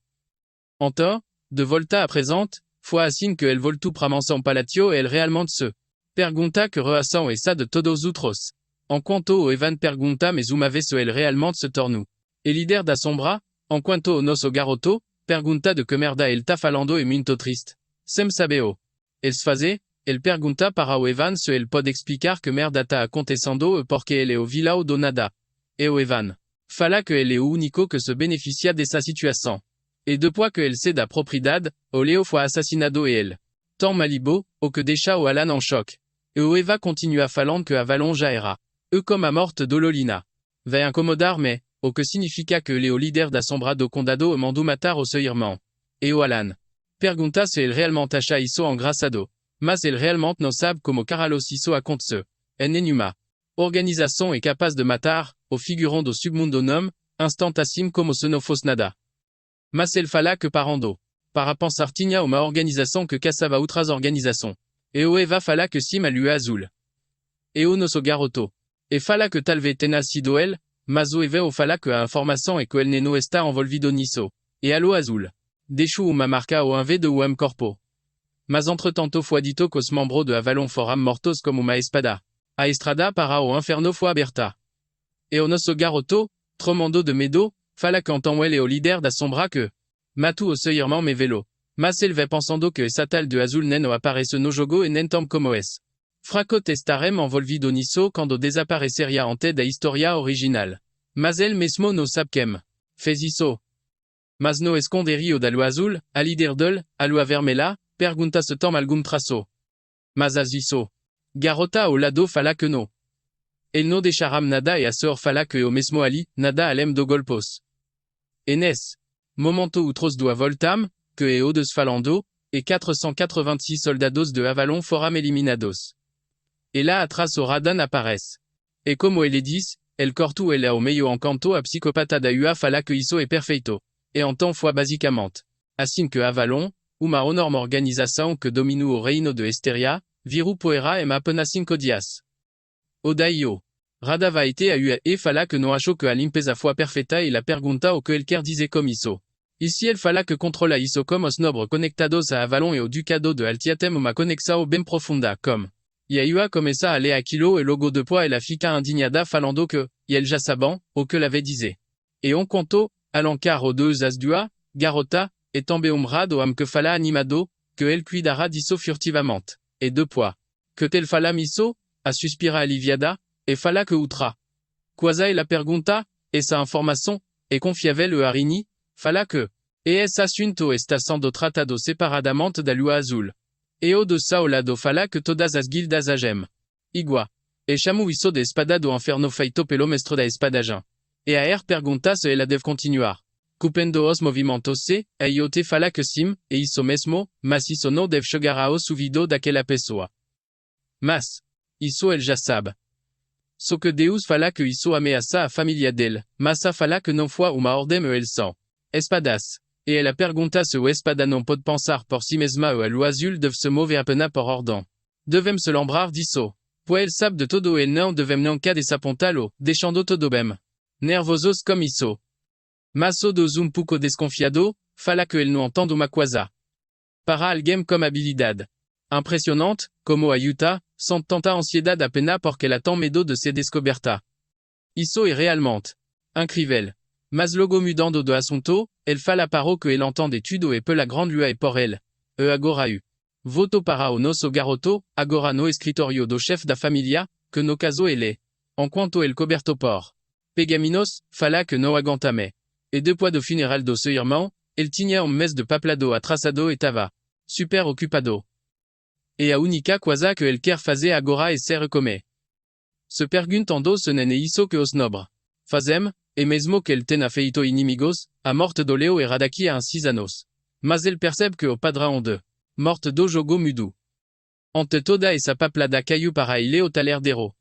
Então, de volta a presente, foi assim que el voltou para Mansão Palacio e el realmente se. Pergunta que reação é essa de todos outros. Enquanto o Evan pergunta mas uma vez se el realmente se tornou. E líder da sombra, enquanto o nosso garoto, pergunta de que merda ele tá falando e muito triste. Sem sabeo. El se fazer, ele pergunta para o Evan se ele pode explicar que merda tá acontecendo e porque ele é o vilão do nada. E o Evan fala que ele é o único que se beneficia dessa situação. E depois que ele se da propriedade, o Leo foi assassinado e ele. Tant Malibo, o que deixa o Alan en choc. E o Eva continua falando que Avalon já era. E como a morte do Lolina. Vai incomodar mais, o que significa que ele é o líder da sombra do condado e mandou matar o seu irmão. E o Alan pergunta se ele realmente acha isso engraçado. Mas ele realmente não sabe como Carlos isso aconteceu. É nenhuma organização é capaz de matar o figurão do submundo nome, instantassimo como se não fosse nada. Mas ele fala que parando. Para pensar tinha uma organização que caçava outras organizações. E o Eva fala que sim a lua azul. E o nosso garoto. E fala que talvez tenha sido ele, mas o Eva o fala que a informação é que ele não está envolvido nisso. E a lua azul. Deixou uma marca ou vez de um corpo. Mas entretanto foi dito que os membros de Avalon foram mortos como uma espada. A estrada para o inferno foi aberta. E o nosso garoto, tremendo de medo, fala que então ele é o líder da sombra que matou o seu irmão me velo. Mas ele vai pensando que essa tal de azul nem aparece no jogo e nem tão como es. Fracot estarem envolvido nisso quando desapareceria ante da história original. Mas ele mesmo não sabe quem fez isso. Mas no esconderio da lua azul, a líder dele, a lua vermelha, pergunta se tem algum traço. Mas as isso. Garota ao lado fala que não. Ele não deixaram nada e a sœur fala que o mesmo ali, nada além do golpos. E nesse momento outros do voltam, que é o falando, e 486 soldados de Avalon foram eliminados. E lá atrás o Radan aparece. E como ele diz, el cortu ele ao meio encanto a psicopata da UA fala que isso é perfeito. E então foi basicamente assim que Avalon, uma enorme organização que domina o reino de Esteria, viru poera e apenas 5 dias. O daio. Rada vai ter a UA e fala que não achou que a limpeza foi perfeita e la pergunta o que ele quer dizer com isso. Ici elle fala que controla isso como os nobres conectados a Avalon e o ducado de Altiatem uma conexão bem profunda como Yaua começa a ler aquilo e logo depois ela fica indignada falando que, e elle já saban, o que l'avait disait. Et on contou, alancar aux deux as dua, garota, et tombe umbrado am que fala animado, que elle cuidara disso furtivamente. Et deux pois. Que tel fala miso, a suspira aliviada, et fala que outra. Quasa e la pergunta, essa informação, e confiavel e harini, fala que, e esse assunto está sendo tratado separadamente da lua azul. E o de sao lado fala que todas as guildas agem. Igua. E chamu isso de espada do inferno feito pelo mestre da espadagem. E a pergunta se ela deve continuar. Cupendo os movimentos se, e iote fala que sim, e isso mesmo, mas isso não deve chegar aos ouvidos daquela pessoa. Mas, isso ele já sabe. Só que Deus fala que isso ameaça a família dele, mas fala que não foi uma ordem e eles são espadas. E ela pergunta se o espada não pode pensar por si mesma ou a lua azul deve se mover apenas por ordem. Devem se lembrar disso. Pois ele sabe de todo e não devem nunca desapontá-lo, deixando todo bem. Nervosos como isso. Mas o dos pouco desconfiado, fala que ele não entende uma coisa. Para alguém com habilidade impressionante, como a Utah, sente tanta ansiedade apenas porque ela tem medo de se descoberta. Isso é realmente incrível. Mas logo mudando de assunto, ele fala para o que ele entende tudo e pela grande lua e por ele. E agora voto para o nosso garoto, agora no escritório do chefe da família, que no caso ele. Enquanto ele coberto por Pegaminos, fala que não aguenta mais. E depois do funeral do seu irmão, ele tinha mês de paplado atrasado e estava super ocupado. E a única coisa que ele quer fazer agora é se recomer. Se perguntando se não é isso que os nobre fazem, e mesmo que ele tenha feito inimigos, a morte do Leo era daqui a 6 anos. Mas ele percebe que o padrão de morte do jogo mudou. Ante toda essa paplada caiu para ele o talerdeiro.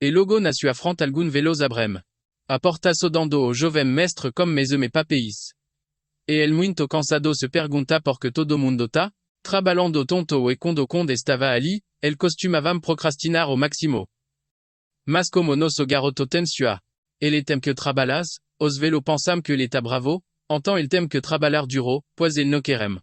E logo na sua frente algum veloz abrem. A porta sodando o jovem mestre como me papéis. E ele muito cansado se pergunta por que todo mundo tá trabalhando tonto e quando estava ali, ele costumava procrastinar ao máximo. Mas como nosso garoto tem sua ele tem que trabalhar, os velo pensam que ele está bravo, então ele tem que trabalhar duro, pois ele não querem.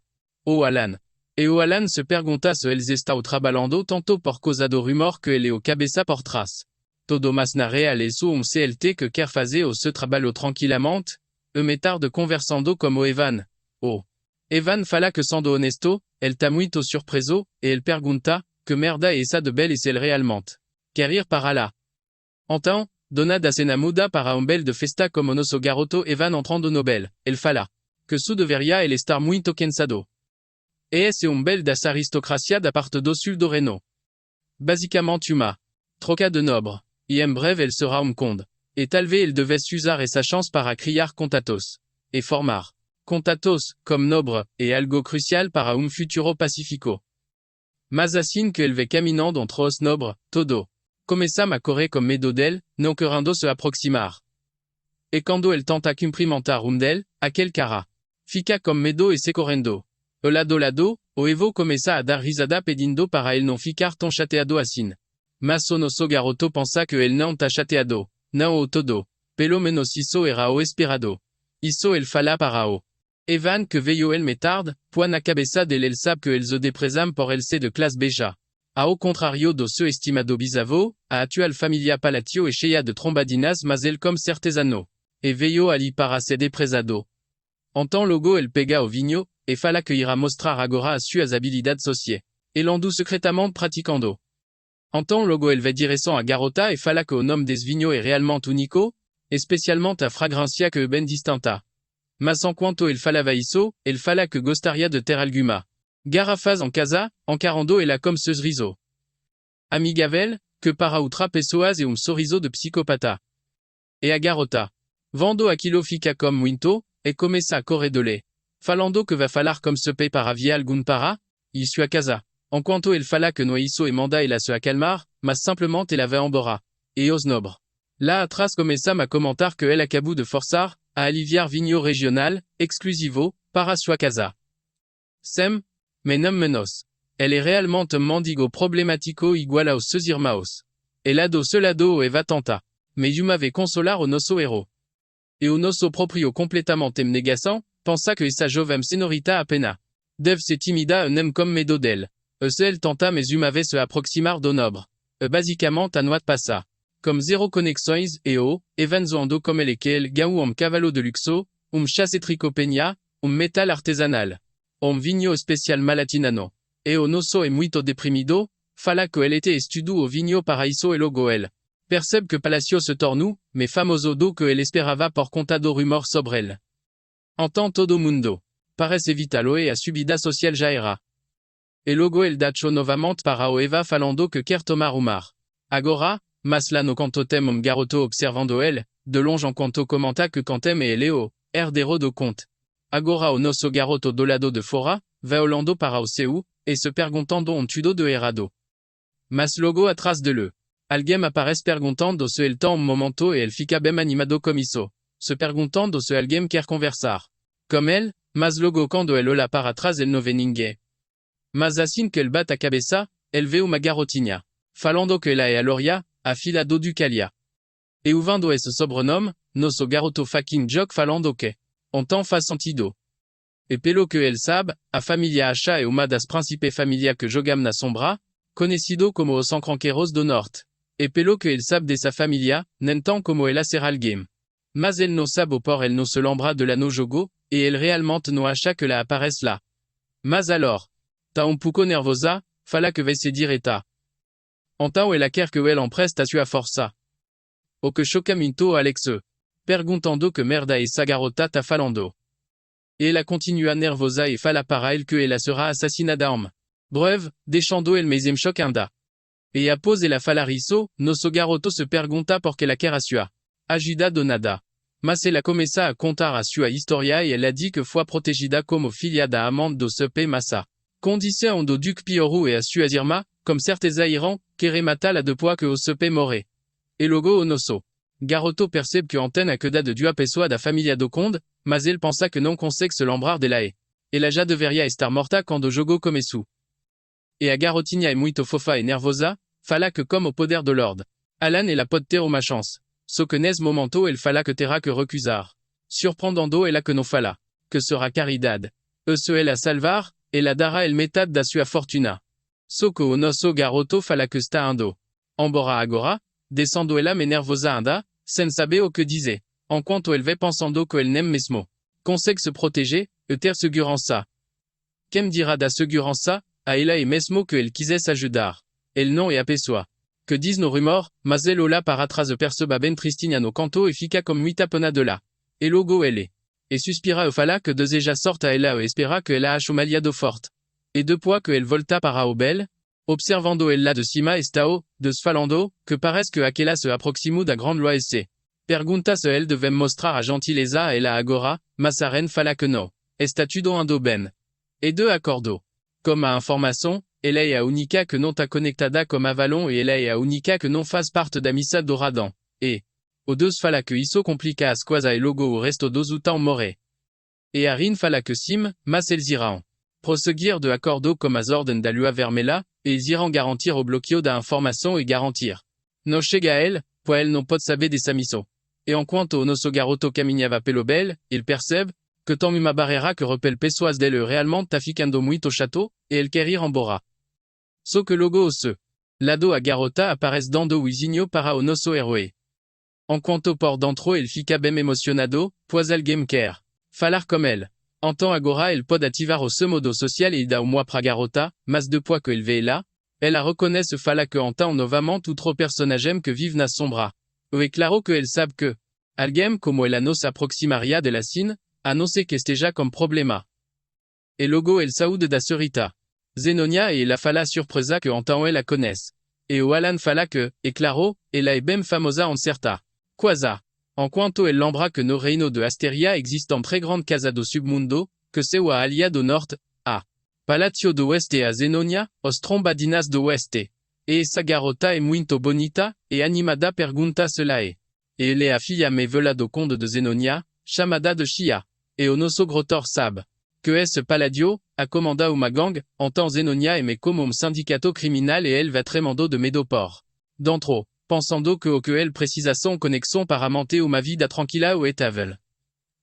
O Alan. E o Alan se pergunta se eles estão trabalhando tanto por causa do rumor que ele o cabeça por trás. Todo mas na real é só CLT que quer fazer o seu trabalho tranquilamente, e mais tarde conversando como Evan. Oh. Evan fala que sendo honesto, ele está muito surpreso, e ele pergunta, que merda é essa de bel e se ele realmente quer ir para lá. Então, dona da cena muda para bel de festa como nosso garoto Evan entrando no bel, ele fala, que su deveria ele estar muito cansado. E esse bel das aristocracia da parte do sul do Reino. Basicamente uma troca de nobre, e em breve ele será conde. E talvez ele devesse usar essa chance para criar contatos. E formar contatos, comme nobre, e algo crucial para futuro pacífico. Mas assim que ele vê caminando entre os nobre, todo começa a correr com medo dele, não querendo se aproximar. E quando ele tenta cumprimentar dele, aquele cara fica com medo e se correndo. O lado, o Evo começa a dar risada pedindo para ele não ficar tão chateado assim. Mas o nosso garoto pensa que ele não está chateado, não o todo. Pelo menos isso era o esperado. Isso ele fala para o Evan que veio ele mais tarde, pois na cabeça dele ele sabe que eles o desprezam por ele ser de classe beja. Ao contrário do seu estimado bisavô, a atual família Palatio é cheia de trombadinas mas ele como certezano. E veio ali para ser desprezado. Então logo ele pega o vinho, e fala que irá mostrar agora as suas habilidades sociais. Ele andou secretamente praticando. Então logo ele vai direção a garota e fala que o nome des vinhos é realmente único, especialmente a fragrância que é bem distinta. Mas enquanto ele falava isso, ele fala que gostaria de ter alguma garrafas em casa, encarando ela como sorriso amigável, que para outra pessoas é sorriso de psicopata. E a garota, vendo aquilo fica como muito, e começa a correr de lhe, falando que vai falar como se pay para via algum para, e sua casa. Enquanto ele fala que não é isso e manda ela se acalmar, mas simplesmente ela vai embora. E os nobre. Lá atrás começa a comentar que ele acabou de forçar, a aliviar vinho regional, exclusivo, para sua casa. Sem, mais não menos. Elle é realmente mendigo problemático igual aos seus irmãos. E lado se lado e va tentar. Mais uma vez consolar o nosso héros. E o nosso próprio completamente em negação, pensa que essa jovem senhorita apenas deve ser tímida e nem comme medo dele. El tenta mais umave se approximar do nobre. Basicamente anuat passa. Comme zéro conexões evenzo comme el que gaou cavalo de luxo, chasse peña, metal artesanal. Vinho especial malatinano. O nosso e muito deprimido, fala que el était estudo o vinho paraíso e logo el. Percebe que Palacio se tornou, mais famoso do que el esperava por conta do rumor sobre el. Entend todo mundo. Parece vitaloe a subida social jaera. E logo el dacho novamente para o Eva falando que quer tomar umar. Agora, mas lá no canto tem garoto observando el, de longe en quanto comenta que cantem e eleo, herdero do conte. Agora o nosso garoto do lado de fora, va olando para o seu, e se perguntando tudo de errado. Mas logo atrás de le. Alguém aparece perguntando se el tem momento e el fica bem animado como isso. Se perguntando se alguém quer conversar. Comme el, mas logo quando el olha para trás el não vê ninguém. Mas assim que el bate a cabeça, el vê uma garotinha. Falando que ela é a Loria, a filha do Ducalia. E uvando esse sobrenome, nosso garoto fucking joke falando que. Tem faz sentido. E pelo que el sabe, a família acha é uma das principais famílias que jogam na sombra, conhecido como os Sancranqueiros do Norte. E pelo que el sabe dessa família, nem tão como ela será alguém. Mas el não sabe o por el não se lembra de la no jogo, e el realmente não acha que la aparece lá. Mas alors, tá pouco nervosa, fala que vai se dire eta. Então ela quer que el empreste a sua força. O que choca muito Alex. Perguntando que merda essa garota tá falando. E ela continua nervosa e fala para el que ela será assassinada breve, deixando el mesmo choque ainda. E após ela falar isso, nosso garoto se pergunta por que ela quer a sua ajuda do nada. Mas ela começa a contar a sua história e ela diz que foi protegida como filha da amante do seu massa. Condição do Duque Pioru e a sua irmã, como certeza irão, querer matá-la depois que o seu morre. E logo o nosso garoto percebe que antena a queda de duas pessoas da família do Conde, mas ele pensa que não consegue se lembrar dela e. Ela já deveria estar morta quando o jogo começou. E a garotinha é muito fofa e nervosa, fala que como o poder do Lord Alan ela pode ter uma chance. Só que nesse momento ele fala que terá que recusar. Surpreendendo ela que não fala. Que será caridade. E se ela salvar, ela dará el metade da sua fortuna. Só que o nosso garoto fala que está ando. Embora agora, descendo ela me nervosa ainda, sem saber o que dizer. Enquanto ele vai pensando que ele nem mesmo consegue se proteger, e ter segurança. Quem dirá da segurança, a ela e mesmo que ele quisesse ajudar. Ele não é a pessoa. Que diz no rumor, mas ele olha para trás e perceba bem tristinha no canto e fica como muito pena de lá. E logo ele. E suspira e fala que deseja sorte a ela e espera que ela ache uma aliado forte. E depois que ele volta para o bel, observando ela de cima estao, desfalando, que parece que aquela se aproximou da grande loi se. Pergunta se ele deve mostrar a gentileza a ela agora, mas a reine fala que não. Está tudo ando bem. E de acordo. Como a informação, ela é a única que não está conectada como Avalon e ela é a única que não faz parte da missa do Radan. E. O Deus fala que isso complica as coisas e logo o resto dos utão morre. E a Rin fala que sim, mas eles irão prosseguir de acordo com as ordens da Lua Vermelha, e eles irão garantir o bloqueio da informação e garantir. Não chega a ele, pois ele não pode saber dessa missão. E enquanto o nosso garoto caminhava pelo bel, ele percebe que tem uma barreira que repele pessoas dele realmente tá ficando muito chato, e ele quer ir embora. Só que logo o se. Lado a garota aparece dando o vizinho para o nosso herói. Enquanto por dentro ele fica bem emocionado, pois alguém quer falar com ele. Então agora ele pode ativar o seu modo social e dá uma para a garota, mas depois que ele vê lá, ela reconhece e fala que então novamente outro personagem que vive na sombra. E é claro que ele sabe que alguém como ela não se aproximaria de la Cine, a não ser que esteja com problema. E logo ele saúde da senhorita Zenonia e ela fala surpresa que então ela conhece. E o Alan fala que, é claro, ela é bem famosa en certa coisa. Enquanto ele lembra que no reino de Asteria existe uma très grande casa do submundo, que seu a alia do norte, a Palacio do Oeste a Zenonia, os trombadinas do Oeste. E essa garota é muito bonita, e animada pergunta se ela é. E ele é a filha me vela do conde de Zenonia, chamada de Chia. E o nosso grotor sabe que esse Palladio a comanda uma gang, então Zenonia é como um sindicato criminal e ele va tremendo de medo por dentro, pensando que o que ele precisa são conexão para manter uma vida tranquila ou estável.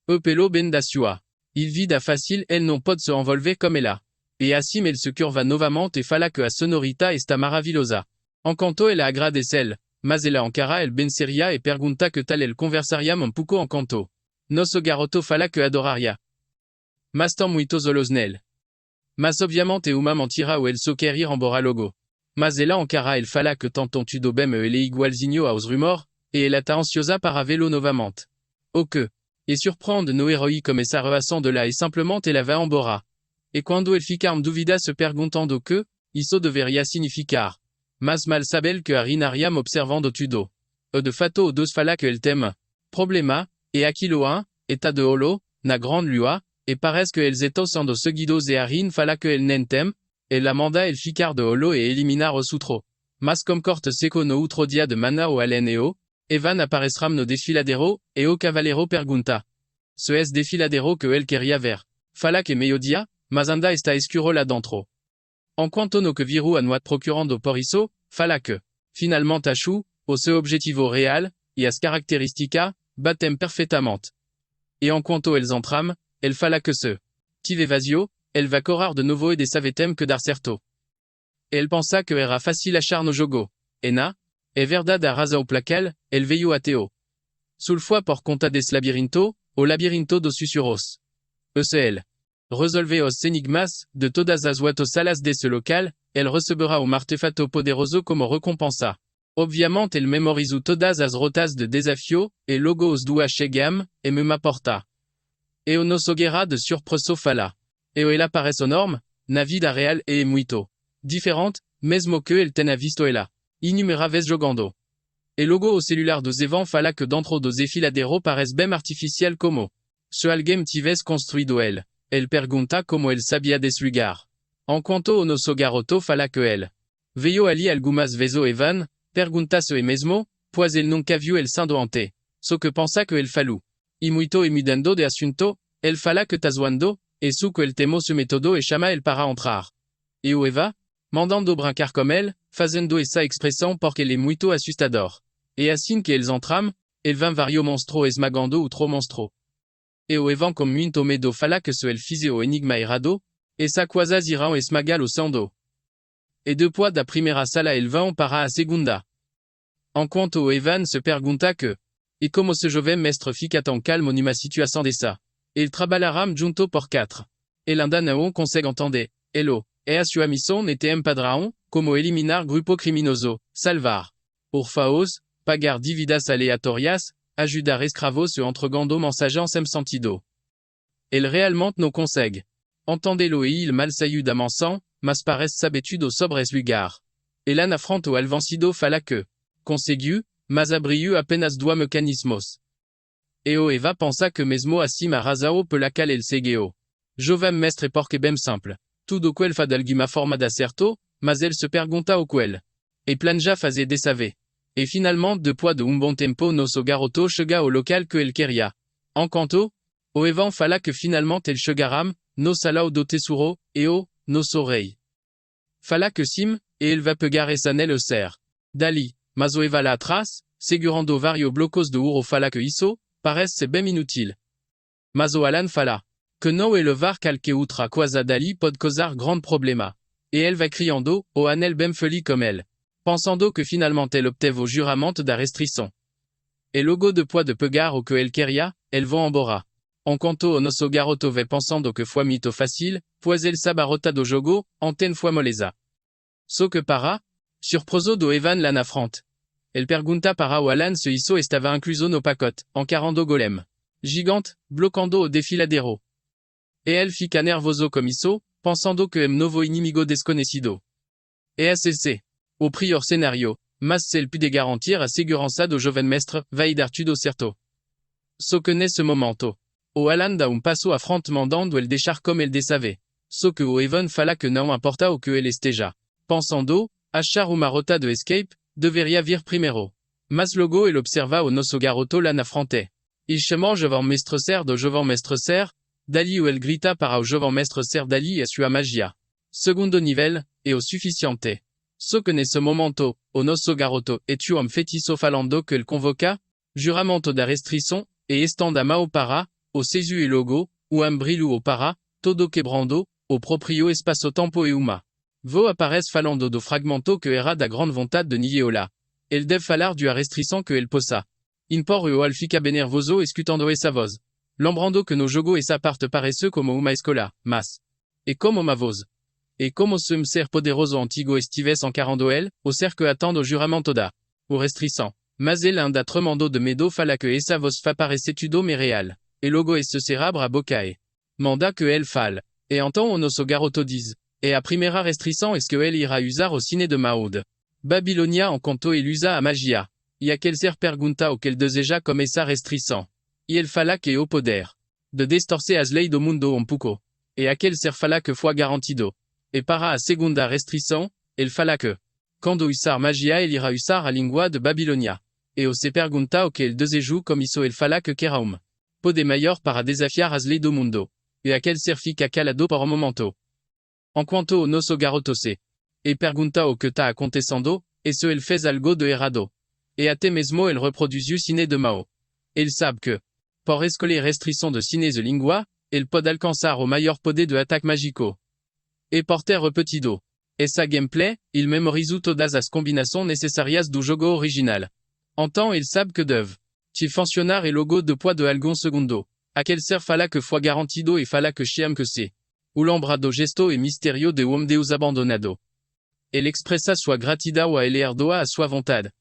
E pelo bem da sua. Il vida fácil ele não pode se envolver como ela. e assim ele se curva novamente e fala que a sonorita está maravilhosa. Enquanto ela agradece ele, mas ela encara el ben seria e pergunta que tal el conversariam un pouco enquanto. Nosso garoto fala que adoraria. Mas tão muito solos nele. Mas obviamente uma mentira ou ele só quer ir embora logo. Mas ela encara el fala que tanto tudo bem ele é igualzinho aos rumors, e ela está ansiosa para vê-lo novamente. O que? E surprendre no herói começa reação de lá e simplesmente ela vai embora. E quando ele fica em dúvida se perguntando que, isso deveria significar. Mas mal sabe ele que arinariam observando tudo. E de fato o dos fala que ele teme. Problema, e aquilo está de holo, na grande lua, e parece que eles estão sendo seguidos e Arin fala que ele nem tem, e la manda el ficar de holo e eliminar os outro. Mas como corte seco no outro dia de mana o aleneo, Evan aparecerá no desfiladero, e o cavalero pergunta. Se es desfiladero que ele queria ver. Fala que meio-dia, mas anda está escuro lá dentro. Enquanto no que viru a noite procurando por isso, fala que, finalmente achou, o seu objetivo real, e as características, batem perfeitamente. E enquanto eles entram, ele fala que se tive vazio, ele va correr de novo e de savetem que dar certo. Ele pensa que era fácil achar no jogo. E na, é verdade a razão plaquel, ele veio ateo. Sulfoi por conta desse labirinto, o labirinto dos sussurros. ECL. Resolve os enigmas, de todas as outras salas desse local, ele receberá um artefato poderoso como recompensa. Obviamente ele memorizou todas as rotas de desafio, e logo os duas chegam, e me m'apporta. E o nosso guerra de surpreso fala. E ele aparece enorme, na vida real e é muito diferente, mesmo que ele tenha visto ela inumeráveis jogando. E logo o celular dos Evan fala que dentro do desfiladero parece bem artificial como se alguém tivesse construído ele. Ele pergunta como ele sabia desse lugar. Enquanto o nosso garoto fala que ele veio ali algumas vezes o Evan, pergunta se é mesmo, pois ele nunca viu ele sendo ante. Só que pensa que ele falou. E muito e mudando de assunto, ele fala que tá zoando, e su que ele temou su método e chama ele para entrar. E o Eva, mandando brincar como ele, fazendo essa expressão porque ele é muito assustador. E assim que eles entram, ele vem vario monstro esmagando outro monstro. E o Evan com muito medo fala que se ele fizer o enigma errado, essa coisas irão esmagar o sando. E depois da primeira sala ele vão para a segunda. Enquanto o Evan se pergunta que, e como se jovem mestre fica tão calmo numa situação dessa. Ele trabalhará junto por 4. Ele ainda não consegue entender. Elo, e a sua missão n'était empadrão, como eliminar grupo criminoso, salvar orfaos, pagar dívidas aleatórias, ajudar escravos e entregando mensagens sem sentido. Ele realmente não consegue. Entendê-lo e il mal saiu da mansão, mas parece sabetudo sobre esse lugar. E lá na frente o Alvancido fala que conseguiu, mas abriu apenas 2 mecanismos. E o Eva pensa que mesmo acima razão pela qual ele seguiu. Jovem mestre porque bem simple. Tudo que ele fa de alguma forma de acerto, mas ele se pergunta o que ele. E planeja fazer dessa vez. E finalmente depois de bom tempo nosso garoto chega ao local que ele queria. Enquanto, o Evan fala que finalmente ele chegará, no salão do tesouro, e o nosso rei. Fala que sim, e ele va pegar essa nele ser. Dali, mas o Eva lá atrás, segurando vários blocos de ouro fala que isso, parece bem inútil. Mas o Alan fala que não é levar qualquer outra coisa dali pode causar grande problema. E ele va criando, o anel bem feliz como ele. Pensando que finalmente ele obteve o juramento da restrição. E logo depois de pegar o que ele queria, ele vão embora. Enquanto o nosso garoto vai pensando que foi muito fácil, pois ele sabe a rota do jogo, ontem foi moleza. Só que para, surpreso do Evan lá na frente. Ele pergunta para o Alan se isso estava incluso no pacote, encarando Golem. Gigante, bloquando o desfiladero. E ele fica nervoso como isso, pensando que é novo inimigo desconhecido. E assim, o prior cenário, mas se ele pode garantir a segurança do jovem mestre, vai dar tudo certo. Só que nesse momento, o Alan dá passo à frente mandando ele deixar como ele desave. Só que o Evan fala que não importa o que ele esteja pensando, achar uma rota de escape, deveria vir primeiro. Mas logo ele observa o nosso garoto lá na frente. Il chama o jovem mestre ser do jovem mestre ser, dali o ele grita para o jovem mestre ser dali a sua magia. Segundo nível, é o suficiente. Só que nesse momento, o nosso garoto é um feitiço falando que ele convoca, juramento da restrição, e estende a mão para, o seju e logo, o brilho o para, todo quebrando, Au proprio espaço tempo e uma. Vo aparece falando do fragmento que era da grande vontade de Nigeola. El deve falar du a restrição que el possa. Impor o fica bem nervoso escutando essa voz. Lembrando que no jogo essa parte parece como uma escola, mas. E como uma voz. E como se um ser poderoso antigo estivesse encarando el, o ser que attend o juramento da. O restrição. Mas el anda tremendo de medo fala que essa voz fa parecer tudo me real. E logo esse cerebro a boca e. Manda que el fale. E então o nosso garoto diz. E a primeira restrição es que ele irá usar o cine de Maud. Babilonia en conto ele usa a magia. E aquele ser pergunta o que ele deseja como essa restrição. E ele fala que o poder. De distorcer as leis do mundo um pouco. E aquele ser fala que foi garantido. E para a segunda restrição, ele fala que. Quando usar magia ele irá usar a língua de Babilonia. E o se pergunta o que ele deseja como isso ele fala que quer poder maior para desafiar as leis do mundo. E aquele ser fica calado por um momento. Enquanto o nosso garoto se. E pergunta o que está acontecendo, e se ele fez algo de errado. E até mesmo ele reproduz o cine de Mao. Ele sabe que, por escolher restrição de cine de língua, ele pode alcançar o maior poder de ataque mágico. E por ter repetido essa gameplay, ele memorizou todas as combinações necessárias do jogo original. Então ele sabe que deve funcionar e logo depois de algum segundo. Aquele ser fala que foi garantido e fala que chama que se. O lembrado gesto e misterio de um Deus abandonado. Ele expressa sua gratidão a ele herdoa a sua vontade.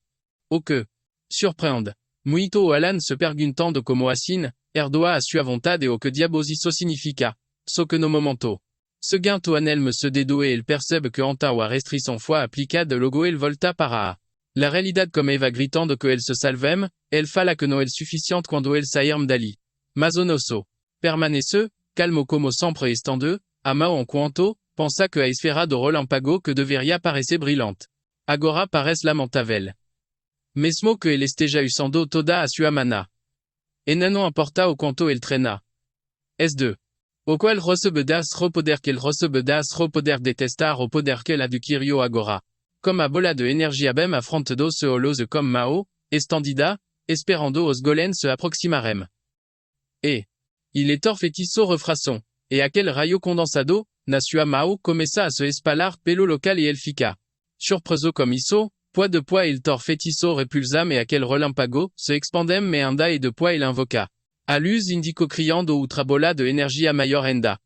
O que surpreende muito o Alan se perguntando como assim, herdoa a sua vontade e o que diabos isso significa. Só que no momento. Seguinte anelme se dedo e ele percebe que então a restrição foi aplicada logo ele volta para a. La realidade como Eva gritando que ele se salvem, ele fala que não é suficiente quando ele sairme dali. Mas o nosso. Permanece, calmo como sempre estando, a mão enquanto, pensa que a esfera do relâmpago que deveria parecer brilhante. Agora parece lamentável. Mesmo que ele esteja usando toda a sua mana. E não importa o quanto ele treina. S2. O qual recebe das poder que ele recebe das poder detestar o poder que ele adquirio agora. Comme a bola de energia bem afrontado se olose comme Mao, estendida, esperando os golems se aproximarem. E. Il est feitiço refração. E aquele raio condensado, na sua Mao começa a se espalhar pelo local e ele fica. Surpreso como isso, pois depois il feitiço repulsam e aquele relâmpago, se expandem me anda e depois il invoca. A luz indico criando outra bola de energia maior enda.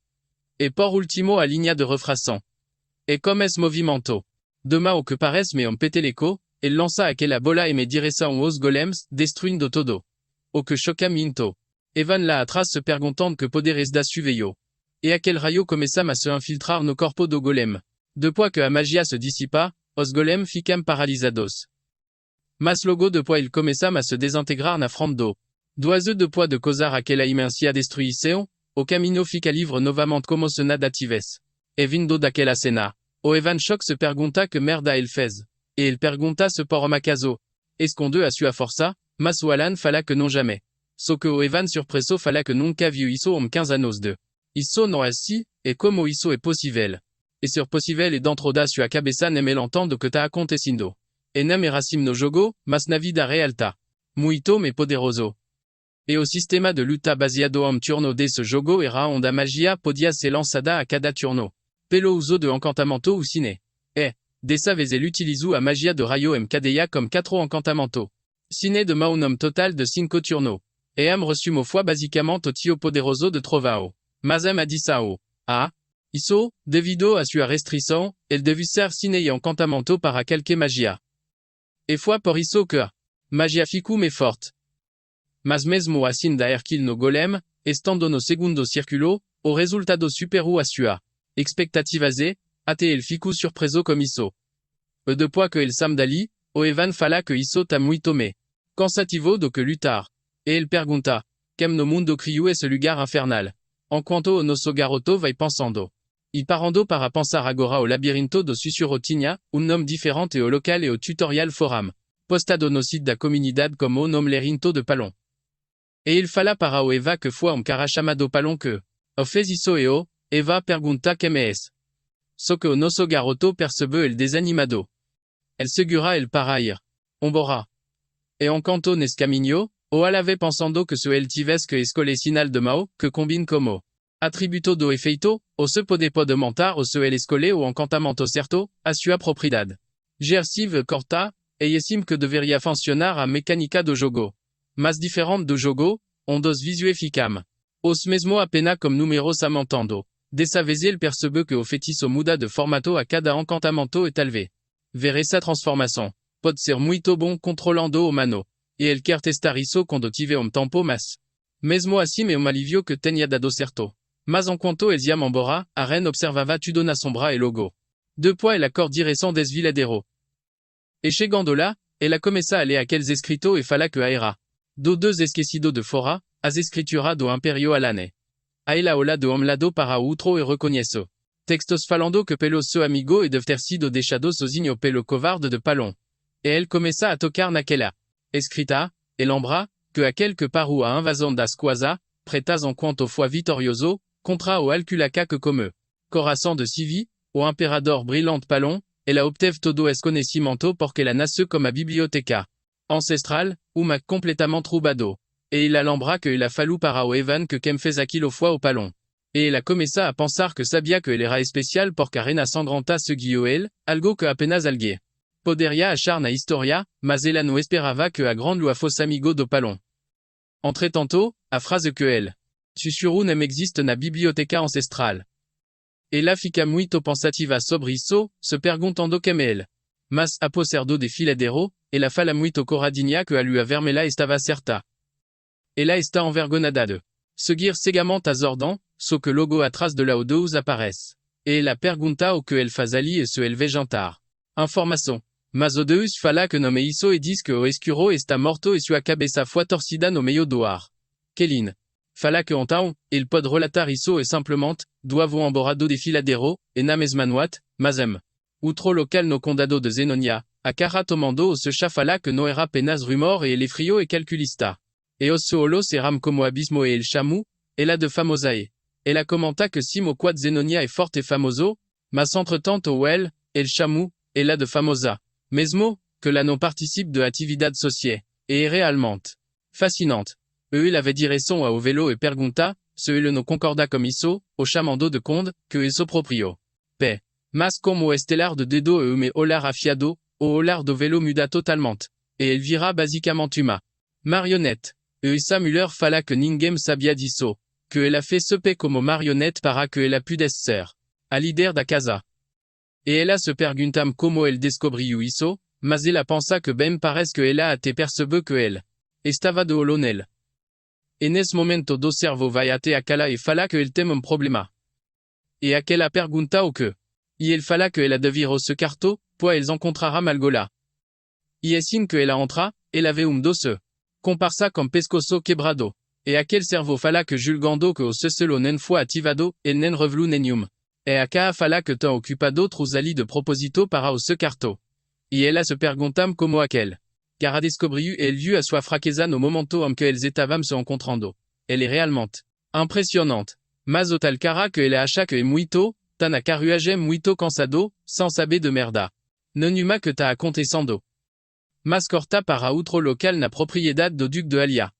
E por último a linha de refração. E como esse movimento. De Mao que parece me peteleco, ele lança aquela bola e me direção aos golems, destruindo todo. O que choca minto. Evan lá atrás se perguntando que poderes da suveio. E aquele raio começa a se infiltrar no corpo do golem. Depois que a magia se dissipa, os golems ficam paralisados. Mas logo depois il começa a se desintegrar na frente do. Doise depois de causar aquela imensia destruição, o caminho fica livre novamente como se nada tivesse. E vindo daquela cena, o Evan Choc se pergunta que merda ele fez. E ele pergunta se por uma caso. Esconde a sua força, mas o Alan fala que não jamais. Só que o Evan surpreso fala que nunca viu isso 15 anos de. Isso não é assim, e como isso é possível. E ser possível e dentro da sua cabeça nem ele entende que tá acontecendo. E não é assim no jogo, mas na vida real tá. Muito me poderoso. E o sistema de luta baseado turno desse jogo era onde a magia podia ser lançada a cada turno. Pelo uso de encantamento ou cine. E, dessa vez ele utilizou a magia de raio MKDA comme 4 encantamento. Cine de Mao nom total de 5 turno. E am resumo foi basicamente o tio poderoso de Trovao. Mas am adissao. Ah? Isso, devido a sua restrição, ele deve ser cine e encantamento para qualquer magia. E foi por isso que a magia ficou me forte. Mas mesmo assim da Herkil no golem, estando no segundo círculo, o resultado superou a sua expectativas e, até ele ficou surpreso como isso. E depois que ele sam dali, o Evan fala que isso tá muito me cansativo do que lutar. E ele pergunta, como no mundo criou esse lugar infernal. Enquanto o nosso garoto vai pensando. E parando para pensar agora o labirinto do Sussurrotinha, nome diferente ao local e ao tutorial forum. Postado no site da comunidade como o nome Lerinto de Palon. E ele fala para o Eva que foi cara chamado Palon que. O fez isso e o, Eva pergunta quem é esse. Só que o nosso garoto percebe ele desanimado. El segura ele para ir. Embora. E enquanto nesse caminho, o alave pensando que se ele tivesse que escolher sinal de Mao, que combine como. Attributo do efeito, o se pode montar o se el escole o encantamento certo, a sua propriedade. Gersive corta, eiesim que deveria funcionar a mecânica do jogo. Mas diferente do jogo, ondos visue ficam. Os mesmo apenas como números amontando. Dessa vez ele percebe que o feitiço muda de formato a cada encantamento e talvez. Ver essa transformação. Pode ser muito bom controlando o mano. E ele quer testar isso quando tiver tempo mas. Mesmo assim é alivio que tenha dado certo. Mas enquanto eles iam embora, a reine observava tudo na sombra e logo. Depois ela cor direção desviladero. E chegando lá, ela começa a ler aqueles escritos e fala que era. Do dos esquecido de fora, as escrituras do Imperio Alane. A ela ola de lado para outro e reconhece. Textos falando que pelo seu amigo e deve ter sido deixado sozinho pelo covarde de Palon. E ele começa a tocar naquela escrita, e lembra que aquele que parou a invasão das coisas, pretas enquanto foi vitorioso, contra o Alculaca que comme coração de Sivi, o imperador brilhante Palon, ela obteve todo esse conhecimento porque ela nasceu como a biblioteca ancestral, uma completamente roubado. E il a lembra que il a fallu para o Evan que quem fez aquilo foi o Palon. E ela começa a pensar que sabia que ele era especial porque a reina sangrenta seguiu ele, algo que apenas alguém poderia achar na história, mas ela não esperava que a grande lua fosse amigo do Palon. Entretanto, a frase que ele sussurrou nem existe na biblioteca ancestral. Ela fica muito pensativa sobre isso, se perguntando como ele. Mas, após ser do desfiladero, ela fala muito corradinha que a lua vermelha estava certa. Ela está envergonada de seguir cegamente as ordens, só que logo atrás de la Odeus aparece. E ela pergunta o que ele faz ali e se ele vai jantar. Informação. Mas Odeus fala que não é isso e diz que o escuro está morto e sua cabeça foi torcida no meio do ar. Kelin fala que então, ele pode relatar isso e simplesmente, doivent embora do desfiladero, e na mesma noite, mas outro local no condado de Zenonia, a cara tomando o se fala que não era apenas rumor e ele frio e calculista. E os solos eram como abismo e el chamu, ela de famosae. Ela comenta que sim o quad Zenonia é forte e famoso, mas entretanto o el chamu, ela de famosa. Mesmo, que la não participe de atividade sociale. E é realmente fascinante. Ele avait direção ao vélo e pergunta, se ele não concorda com isso, o chamando de conde, que é seu proprio. P. Mas como o estelar de dedo e o me olhar afiado, o olhar do vélo muda totalmente. E ele vira basicamente uma marionete. E essa mulher fala que ninguém sabia disso, que ela fez ce como marionete para que ela pudesse ser a líder da casa. E ela se pergunta como ele descobriu isso, mas ela pensa que bem parece que ela até percebeu que ele estava de olho nele. E nesse momento do cerveau vai até aquela e fala que ele tem problema. E aquela pergunta o que. E ele fala que ela deve ir ao se carto, pois eles encontrará malgola. E assim que ela entra, ela vê doce. Comparsa com pescoço quebrado. E aquele cerveau fala que julgando que o selo nem foi ativado, ele nem revelu nenhum. E a fala que tem ocupado outros ali de propósito para o se carto. E ela se pergunta como aquele. Car a descobriu e ele viu a sua fraqueza no momento em que eles estavam se encontrando. Elle est realmente impressionante. Mas o tal cara que ela acha que é muito, tá na carruagem muito cansado, sans saber de merda. Nenhuma que tá acontecendo. Mas corta para outro local na propriedade do duque de Alia.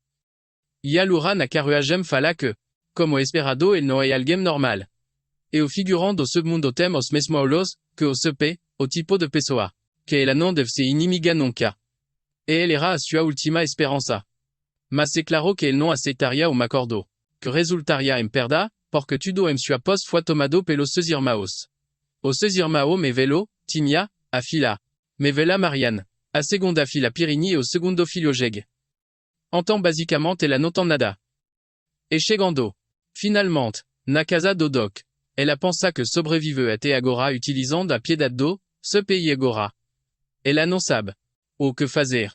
E a Lura na carruagem fala que, como esperado ele não é alguém normal. E o figurant do segundo tem os mesmos olhos, que o CP, o tipo de pessoa. Que ela não deve ser inimiga nunca. E ele era a sua última esperança. Mas é claro que ele não aceitaria o acordo. Que resultaria em perda, porque tudo em sua pos foi tomado pelos seus irmãos. Os seus irmãos me velo, tinha, a filha. Me vela Marianne. A segunda filha Pirini e o segundo filho Jeg. Então basicamente ela não tem nada. E chegando, finalmente, na casa do Doc, ela pensa que sobrevive até agora utilizando a piedade do, ce pays agora. Ela não sabe o que fazer.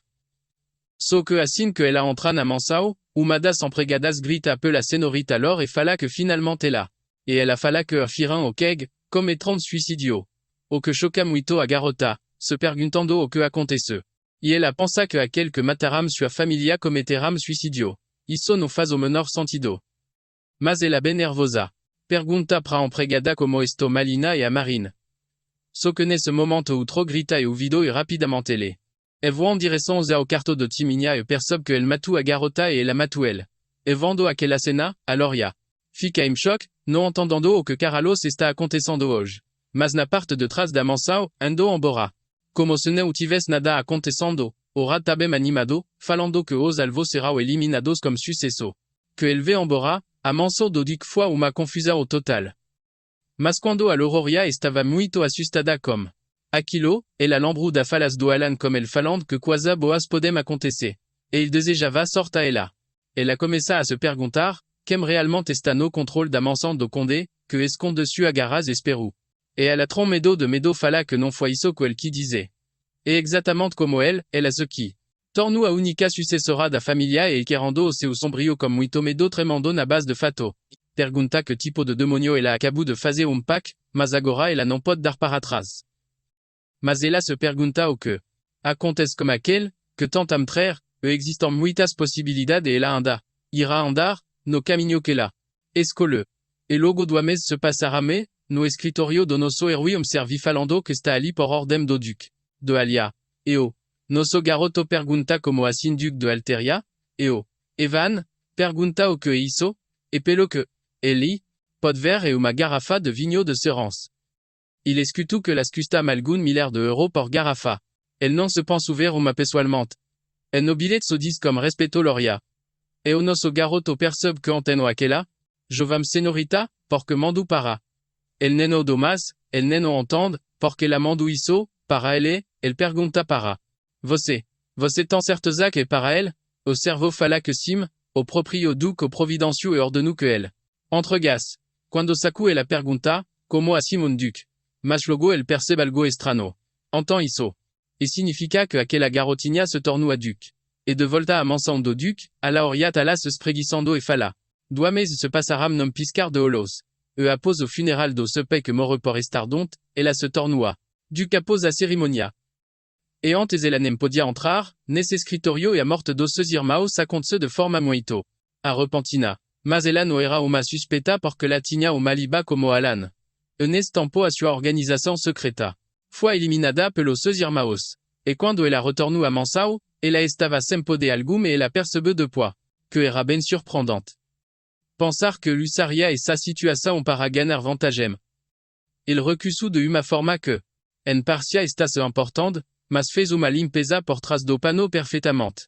Só que assim que ela entra na mansão, uma das empregadas grita pela senhorita alors e fala que finalmente ela. E ela fala que afiram o keg, cometram suicidio. O que choca muito a garota, se perguntando o que aconteceu. E ela pensa que aquele que mataram sua família cometeram suicidio. Isso não faz o menor sentido. Mas ela bem nervosa. Pergunta para a empregada como estou Malina e a Marine. Só que nesse momento outro grita e ouvido e rapidamente ele. E vão em direção ao quarto de Timinia e percebe que ele matou a garota e ela matou ele. E vendo aquela cena, alors fica em choque, No entendando o que Carralos está acontecendo hoje. Mas na parte de trás da mansão, ando embora. Como se não tivesse nada acontecendo, ora tabem animado, falando que os alvos serão eliminados como sucesso. Que ele vê embora, a mansão do Duque foi uma confusão total. Mas quando a Aurora estava muito assustada como aquilo, ela lembrou da falas do Alan como ele falando que coisa boas podem acontecer. E ele desejava sorte a ela. Ela começa a se perguntar, quem realmente está no controle da mansão do Conde, que esconde-se agarras esperou. E ela tron medo fala que não foi isso que ele que dizia. E exatamente como ela se que tornou a única sucessora da família e querendo o seu sombrio como muito medo tremendo na base de fato. Pergunta que tipo de demônio ela acabou de fazer pack, mas agora ela não pode dar para trás. Mas ela se pergunta o que acontece como aquele, que tenta mostrar, e existam muitas possibilidades e ela irá andar, no caminho que ela escolhe. E logo do mês se passará me, no escritório do nosso herói observi falando que está ali por ordem do Duque de Alia. E o nosso garoto pergunta como assim Duque de Alteria, e o Evan pergunta o que é isso, e pelo que ele pode ver e uma garrafa de vinho de Serrance. Il escutou que las custa malgun milhares de euros por garrafa. Elle não se pense ouvir uma pessoalmente. El nobilet se diz como respeto Loria. E o nosso garoto percebe que anteno aquela, jovam senorita, porque mandou para. El neno domas, el neno entende, porque la mandou isso, para ele, el pergunta para. Você tem certeza que para elle? O cerveau fala que sim, o proprio duque o providencio e ordenou que elle. Entregas. Quando sacu ela pergunta, como assim mon duque? Mas logo el percebe algo estrano. Entend isso. E significa que aquela garotinha se tornou a duque. E de volta a mansão do duque, a la oriat ala se espreguiçando e fala. Dois meses se passaram num piscar de olhos. E após o funeral do seu que morreu por estar doente, ela se tornou duque após a cerimônia. E antes ela nem podia entrar, nesse escritório e a morte dos seus irmãos aconteceu de forma muito repentina. Mas ela não era uma suspeita porque la tinha uma liba como Alan. E nesse tempo a sua organização secreta foi eliminada pelos seus irmãos. E quando ela retornou a mansão, ela estava sempre de algum e ela percebeu depois que era bem surpreendente. Pensar que usaria essa situação para ganhar vantagem. Ele recusou de uma forma que en parecia estar-se importante, mas fez uma limpeza por trás do pano perfeitamente.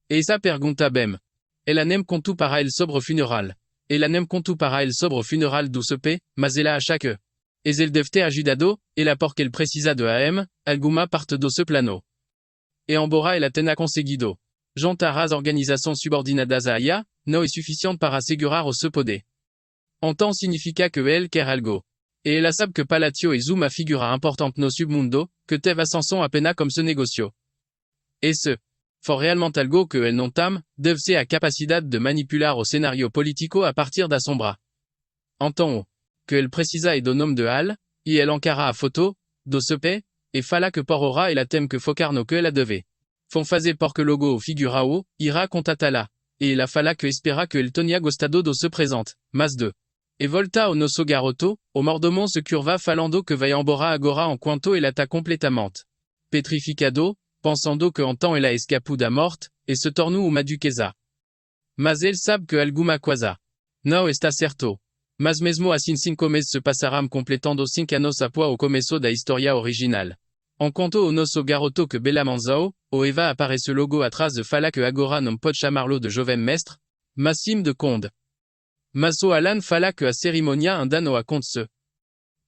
E essa pergunta bem. Ela nem contou para ele sobre o funeral. Ela nem contou para ele sobre o funeral do CP, mas ela acha que ele deve ter ajudado, ela porque ele precisa de AM, alguma parte do seu plano. E embora ela tenha conseguido juntar as organizações subordinadas a ela, não é suficiente para assegurar o seu poder. Então significa que ele quer algo. E ela sabe que Palatio é uma figura importante no submundo, que teve ascensão apenas como se negociou. E se for realmente algo que ele não tem, deve ser a capacidade de manipular o cenário político a partir da sombra. Então o que ele precisa é do nome de Hal, e ele encara a foto do CP, e fala que por ora ela tem que focar no que ela deve. Fon fazer porque logo o figurao irá contatá-la, e ela fala que espera que ele tenha gostado do seu presente, mas de. E volta ao nosso garoto, o mordomo se curva falando que vai embora agora enquanto ela está completamente petrificado, pensando que então ela escapou da morte, e se tornou uma duquesa. Mas ele sabe que alguma coisa não está certo. Mas mesmo assim 5 meses se passaram completando 5 anos após o começo da história original. Enquanto o nosso garoto que bela manzao, o Eva aparece logo atrás de fala que agora não pode chamá-lo de jovem mestre, mas sim de conde. Mas o Alan fala que a cerimônia ainda não acontece.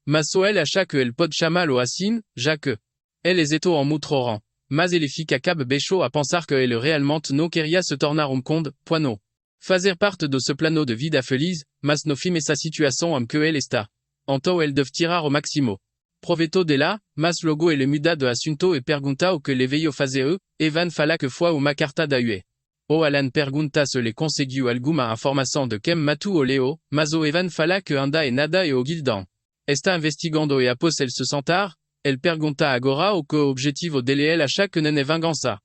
Mas o ele acha que ele pode chamá-lo assim, já que ele hesitou en mostrarão. Mas ele fica cabisbaixo a pensar que ele realmente não queria se tornar conde, pois não. Fazer parte de ce plano de vida feliz, mas no fim essa situação em que ele está. Então ele deve tirar o máximo. Proveito dela, mas logo ele muda de assunto e pergunta o que ele veio fazer. Evan fala que foi uma carta da UE. O Alan pergunta se ele conseguiu alguma informação de quem matou o Leo, mas o Evan fala que anda e nada e o Gildan está investigando e após ele se sentar, ele pergunta agora o que o objetivo dele ele acha que não é vingança.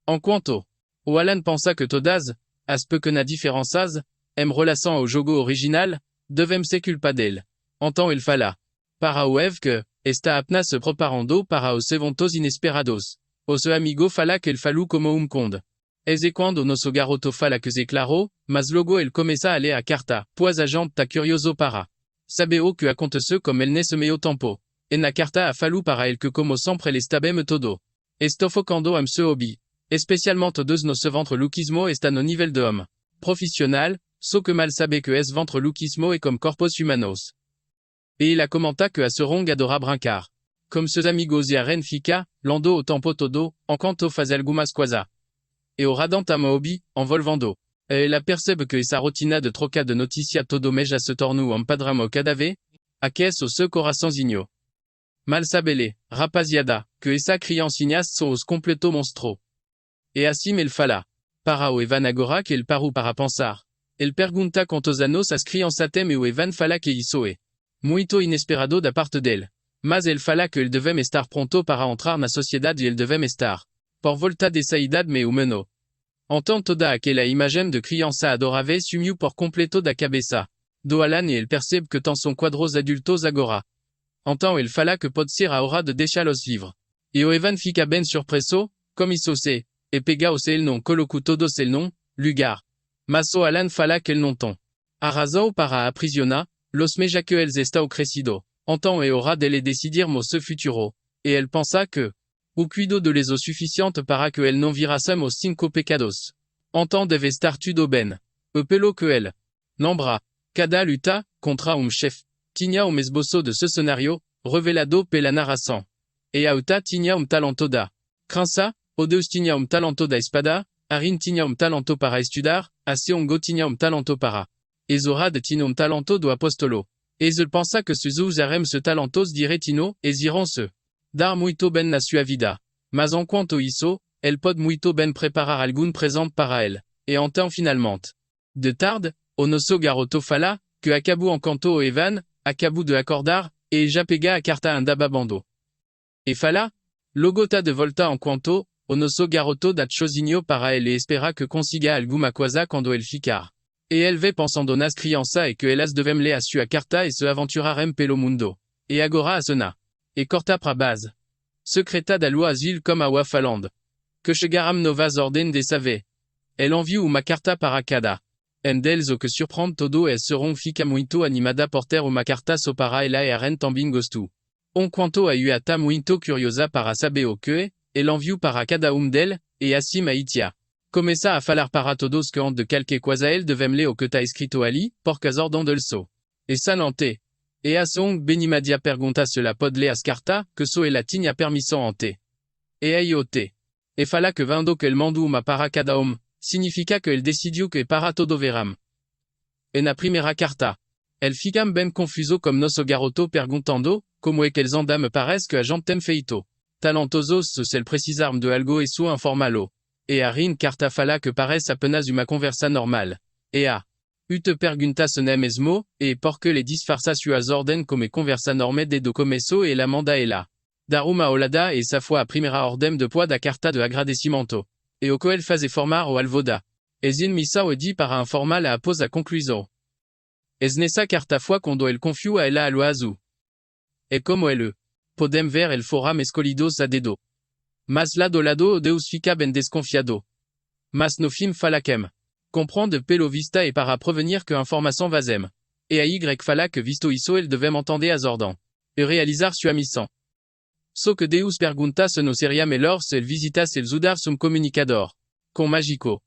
Enquanto o Alan pensa que todas as pequenas diferenças, em relação ao jogo original, devem ser culpa dele. Então ele fala para o Eve que está apenas se preparando para os eventos inesperados. O seu amigo fala que ele falou como conde. E quando o nosso garoto fala que é claro, mas logo ele começa a ler a carta, pois a gente está curioso para Sabeo que aconte ce comme elle n'est semeo tempo. En la carta a fallu para el que como sempre les stabem todo. Estofo cando am se hobby. Especialment todos nos ventre lookismo est à nos nivel de homme. Professionnel, so que mal sabe que es ventre lookismo et comme corpos humanos. Et il a commenta que a ce rong adora brincar. Comme ce amigos y a ren fica, lando au tempo todo, en canto faz algumas quasa. Et au radant a hobby, en volvando. Et la percebe que esa rotina de troca de noticia todo meja se tornu en padramo cadave, a que o se coraçãozinho. Mal sabele, rapaziada, que esa criancinhas sont os completo monstro. E assim el fala. Para o Evan agora que el paru para pensar. El pergunta quantos anos as criançatem e o Evan fala que isoe. Muito inesperado da parte del. Mas el fala que el devem estar pronto para entrar na sociedade e el devem estar. Por volta de saidade me humano. Então toda aquela imagem de criança adorave sumiu por completo da cabeça. Do Alan e el percebe que tant son quadros adultos agora. Então el fala que pode ser a hora de deixá-los vivre. E o Evan fica ben surpreso, comme isso se. E pega o el non coloco todos el non, lugar. Mas o Alan fala que el non ton. A razão para aprisiona, los meja que els está o crescido. Então e hora de le decidir mo se futuro. E el pensa que, o cuido de les o suficiente para que el non virassem os 5 pecados. Então deve estar tudo ben. E pelo que el. Nombra. Cada luta, contra chef. Tinha esboço de ce scénario, revelado pela narração. E auta tinha talento da. Crança, o Deus tinha talento da espada, Arin tinha talento para estudar, a Seongo tinha talento para. E Zorad tinha talento do apostolo. E ele pensa que se usarem ce talentos diretino, e irão se dar muito ben na sua vida. Mas enquanto isso, el pode muito ben preparar algum presente para el. E então finalmente. De tarde, o nosso garoto fala, que acabu encanto o Evan, acabu de acordar, e já pega a carta andababando. E fala, logota de volta enquanto, o nosso garoto dat chosinho para el e espera que consiga alguma coisa quando el ficar. E el ve pensando nas criança e que elas devem ler a sua carta e se aventurarem pelo mundo. E agora a cena. E corta pra base. Secreta da lua azul comme a Wafaland. Que chegaram novas ordem de save. El enviou uma carta para cada. En deles o que surprend todo es serão fica muito animada por ter uma carta so para ela e a ren também gostu. Quanto a uata muito curiosa para saber o que, el enviou para cada del, e assim a itia. Começa a falar para todos que de qualquer coisa el devem ler o que tá escrito ali, por causa del so. E sanante. E a son benimadia pergunta se la pode ler as carta, que so ela tinha permissão ante. E aí o te. E fala que vando que el mandou uma para cada significa que el decidiu que para todo veram. E na primeira carta. El ficam ben confuso comme nosso garoto perguntando, como é que els andam parece que a gente tem feito. Talentosos se el precisarm de algo e su informalo. E a rin carta fala que parece apenas uma conversa normal. E a. Ute pergunta se nem mesmo, e porque le disfarça suas ordem como conversa norme de do começo e la manda e la. Daruma olada e sa foi a primeira ordem de pois da carta de agradecimento. E o que el faze formar o alvoda. E missa o di para informal a após a conclusão. Es nessa carta foi quando el confiu a ela alo azul. E como ele. Podem ver el foram escolhidos a dedo. Mas lado lado o Deus fica ben desconfiado. Mas no fim falaquem. Comprendre pelo vista e para prevenir que informação vazem. E a Y fala que visto isso el devem entender as ordem. E realizar sua missão. So que Deus pergunta se no seria melhor se el visitas el usar sum comunicador. Com mágico.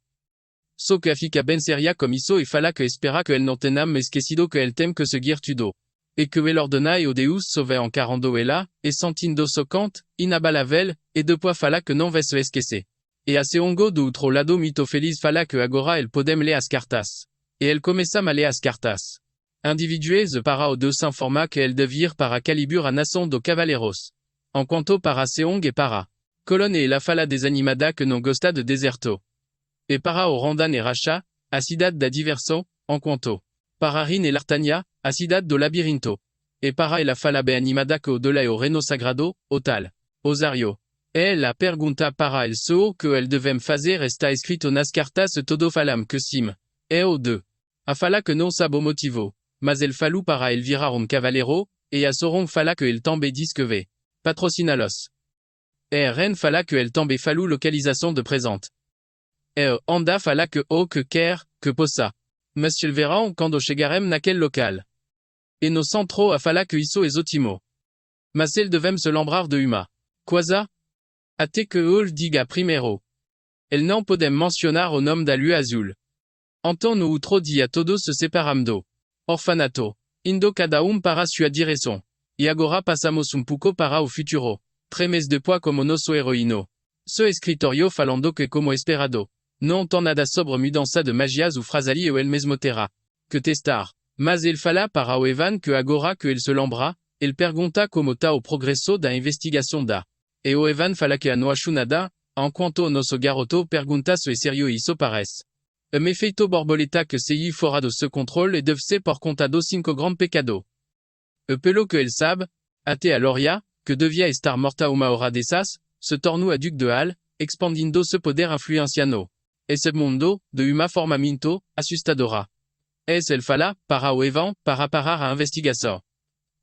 So que fica ben seria como isso e fala que espera que el não tenha me esquecido que el tem que seguir tudo. E que el ordena e o Deus sauve encarando ela, e sentindo socante, inabalavel, e depois fala que não vai se esquecer. E a Seongo do outro lado muito feliz fala que agora el podem ler as cartas. E el começa a ler as cartas. Individuez para o Deus informa que el deve ir para Calibur a nação do Cavaleiros. Enquanto para Seong e para Colonne e la fala desanimada que não gosta de deserto. E para o Randan e Racha, a cidade da diversão, enquanto para Rin e Lartania, a cidade do labirinto. E para ela fala bem animada que o delà é o reino sagrado, o tal. Osario. E ela pergunta para el so que el devem fazer está escrito nas cartas todo falam que sim. E o de. A fala que não sabe o motivo. Mas el falu para el virar cavaleiro, e a soron fala que el tambe diz que ve. Patrocinalos. E ren fala que el tambe falu localização de presente. E anda fala que o que quer, que possa. Mas el verão quando chegarem naquele local. Et no centro a fala que iso esotimo. Mas el devem se lembrar de uma. Quasa? Até que ol diga primero. El não podem mencionar o nome da lua azul. Então no outro dia todos se separamdo. Orfanato. Indo cada para sua direção. E agora passamos pouco para o futuro. 3 meses depois como nosso heroíno. Ce escritorio falando que como esperado. Não tem nada sobre mudança de magias ou frasali ou el mesmo terá. Que testar. Mas ele fala para o Evan que agora que ele se lembra, ele pergunta como tá o progresso da investigação da. E o Evan fala que não acho nada, enquanto nosso garoto pergunta se é sério isso parece. Me feito borboleta que sei fora do seu controle e deve ser por conta do 5 grand pecado. Pelo que ele sabe, até a Loria, que devia estar morta uma hora dessas, se tornou a Duc de Hall, expandindo seu poder influenciano. Esse mundo, de uma forma muito, assustadora. Es ele fala, para o Evan, para parar a investigação.